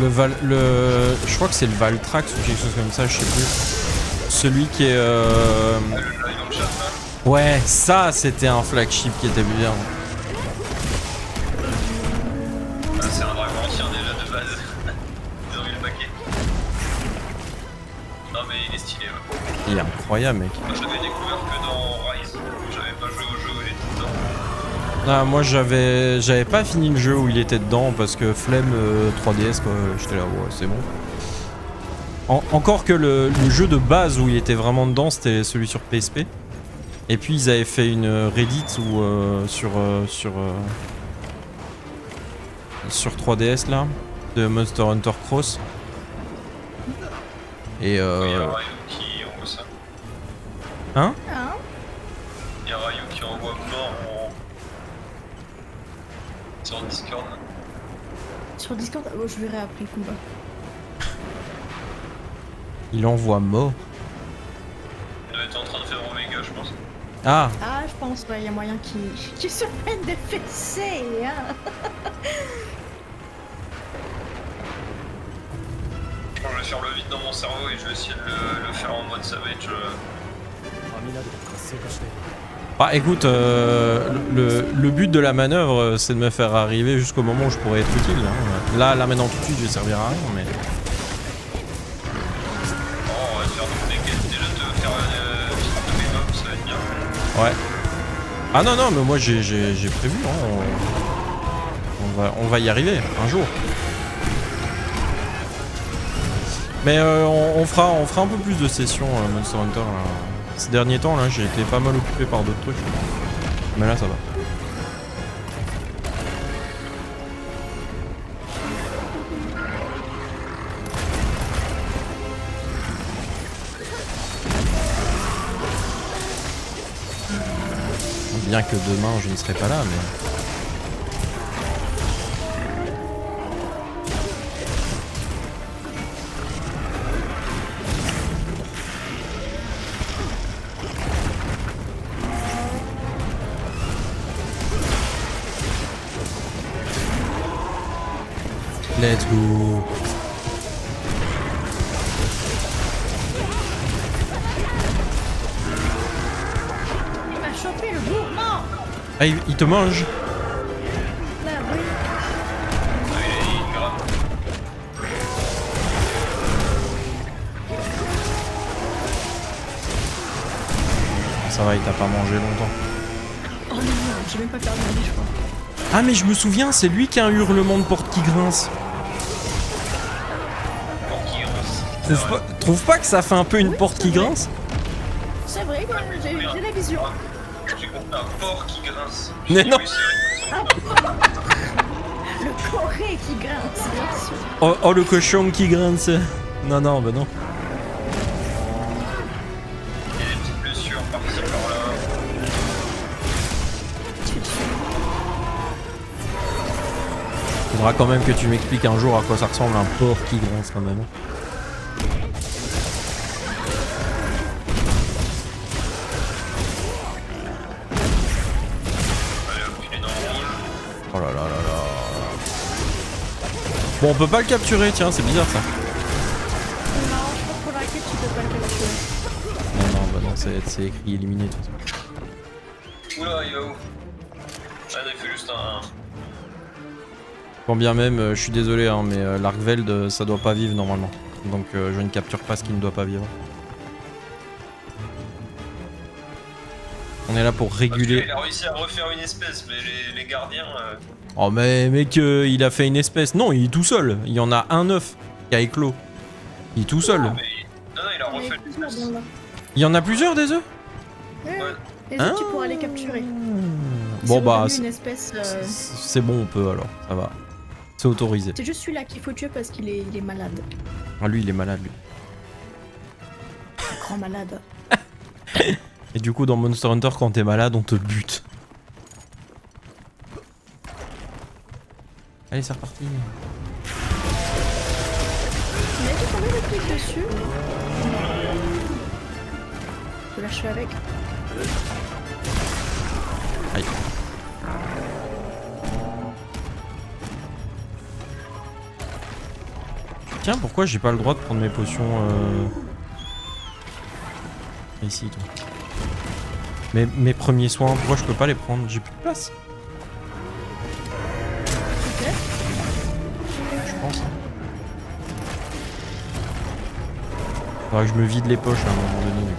Je crois que c'est le Valtrax ou quelque chose comme ça, je sais plus. Celui qui est Ouais, ça c'était un flagship qui était bien. Ah, c'est un dragon ancien déjà de base. Ils ont eu le paquet. Non mais il est stylé, ouais. Il est incroyable, mec. Moi je l'avais découvert que dans Rise. J'avais pas joué au jeu où il était dedans. Ah, moi j'avais pas fini le jeu où il était dedans parce que flemme 3DS quoi, j'étais là, ouais, c'est bon. Encore que le jeu de base où il était vraiment dedans, c'était celui sur PSP. Et puis ils avaient fait une Reddit où, sur 3DS là, de Monster Hunter Cross. Et Il y a Ryu qui envoie ça. Hein? Hein? Il y a Ryu qui envoie mort sur Discord. Sur Discord, oh, je verrai après le combat. Il envoie mort. Il doit être en train de faire Omega, je pense. Ah! Ah, je pense, ouais, il y a moyen qu'il se prenne des fessées, hein. Je vais faire le vide dans mon cerveau et je vais essayer de le faire en mode savage. Bah écoute, le but de la manœuvre, c'est de me faire arriver jusqu'au moment où je pourrais être utile. Hein. Là maintenant tout de suite, je vais servir à rien, mais... Oh, on va faire des quêtes, déjà de faire de minimum, ça va être bien. Ouais. Ah non, non, mais moi j'ai prévu, hein. On va y arriver, un jour. Mais on fera un peu plus de sessions Monster Hunter là. Ces derniers temps là, j'ai été pas mal occupé par d'autres trucs. Mais là ça va. Bien que demain je ne serai pas là, mais... Let's go. Il m'a chopé le gourmand. Ah, il te mange. Là, oui. Ça va, il t'a pas mangé longtemps. Oh non, j'ai même pas perdu ma vie, je crois. Ah mais je me souviens, c'est lui qui a un hurlement de porte qui grince. Trouve pas que ça fait un peu une porte qui grince? C'est vrai, j'ai la vision. J'ai compris un porc qui grince. Mais non. Le coré qui grince, bien sûr. Oh, oh le cochon qui grince. Non non bah non. Il y a des petites blessures par-ci par-là. Faudra quand même que tu m'expliques un jour à quoi ça ressemble un porc qui grince quand même. Oh là là là là. Bon on peut pas le capturer, tiens c'est bizarre ça. Non, je crois que pour la quête tu peux pas le capturer. Non non bah non c'est écrit éliminé de toute façon. Oula, il va où? Ah non, il fait juste un... Quand bien même, je suis désolé hein, mais l'Arkveld ça doit pas vivre normalement. Donc je ne capture pas ce qui ne doit pas vivre. On est là pour réguler. Il a réussi à refaire une espèce, mais les gardiens... Oh mais mec, il a fait une espèce. Non, il est tout seul. Il y en a un œuf qui a éclos. Il est tout seul. Non, il a refait une espèce. Il y en a plusieurs des œufs? Ouais. Les autres, tu pourras les capturer. Bon bah, une espèce, c'est bon, on peut alors, ça va. C'est autorisé. c'est juste celui-là qu'il faut tuer parce qu'il est malade. Ah lui, il est malade lui. Grand malade. Et du coup, dans Monster Hunter, quand t'es malade, on te bute. Allez, c'est reparti. Il a dit combien de clics dessus? Je lâche avec. Aïe. Tiens, pourquoi j'ai pas le droit de prendre mes potions ici, toi. Mes premiers soins, pourquoi je peux pas les prendre? J'ai plus de place. Je pense. Hein. Faudra que je me vide les poches à un moment donné.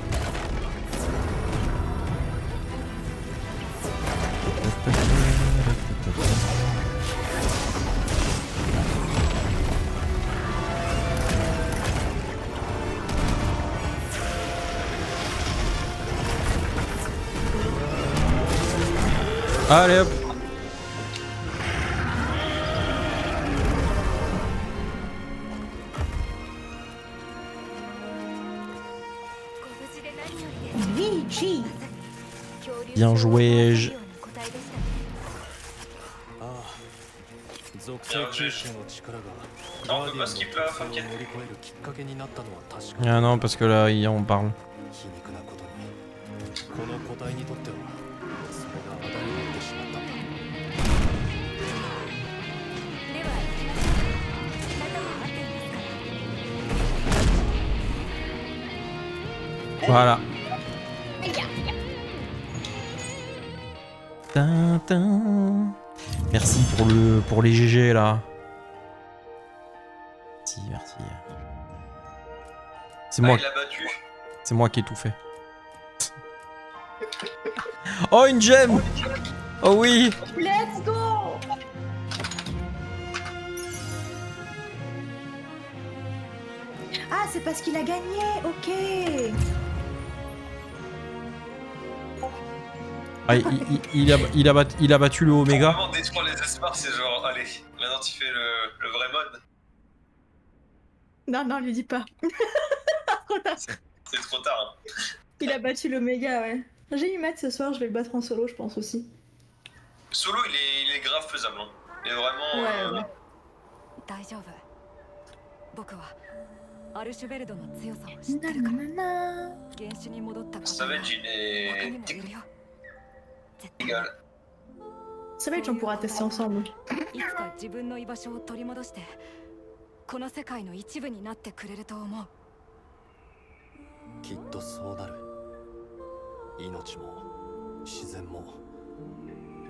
Allez hop. Bien joué. Non, on peut pas skipper la fin quête. Ah non, parce que là, on parle. Voilà. Tintin. Merci pour les GG là. Merci, merci. C'est moi. Il l'a battu. C'est moi qui ai tout fait. Oh une gemme. Oh oui. Let's go. Ah, c'est parce qu'il a gagné, ok. Ah, il a battu le Oméga. Pour vraiment détruire les espoirs, c'est genre, allez, maintenant tu fais le vrai mode. Non, non, lui dis pas. Trop tard. C'est trop tard. Hein. Il a battu l'Oméga, ouais. J'ai eu Matt ce soir, je vais le battre en solo, je pense aussi. Solo, il est grave faisable. Hein. Et vraiment. Ouais. 大丈夫僕はアルシュベルドの強さを知ってるから原種に戻ったことが Savage, il 他に est もいるよ絶対 égal. Savage, on pourra tester ensemble. いつか自分の居場所を取り戻してこの世界の一部になってくれると思うきっとそうなる。命も自然も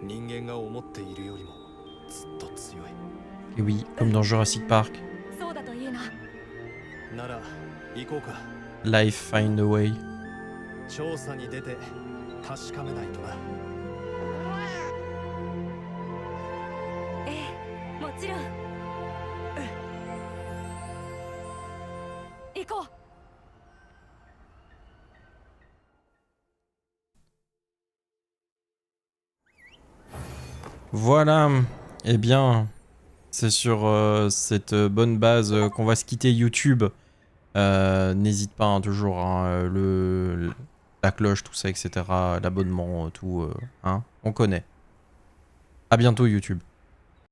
人間が思っているよりもずっと強い。 Et oui, comme dans Jurassic Park. そうだといいななら行こうか。 Life find a way. 調査に出て確かめないとな。ええもちろん行こう Voilà, eh bien, c'est sur cette bonne base qu'on va se quitter YouTube. N'hésite pas, hein, toujours, hein, la cloche, tout ça, etc. L'abonnement, tout, hein, on connaît. À bientôt YouTube.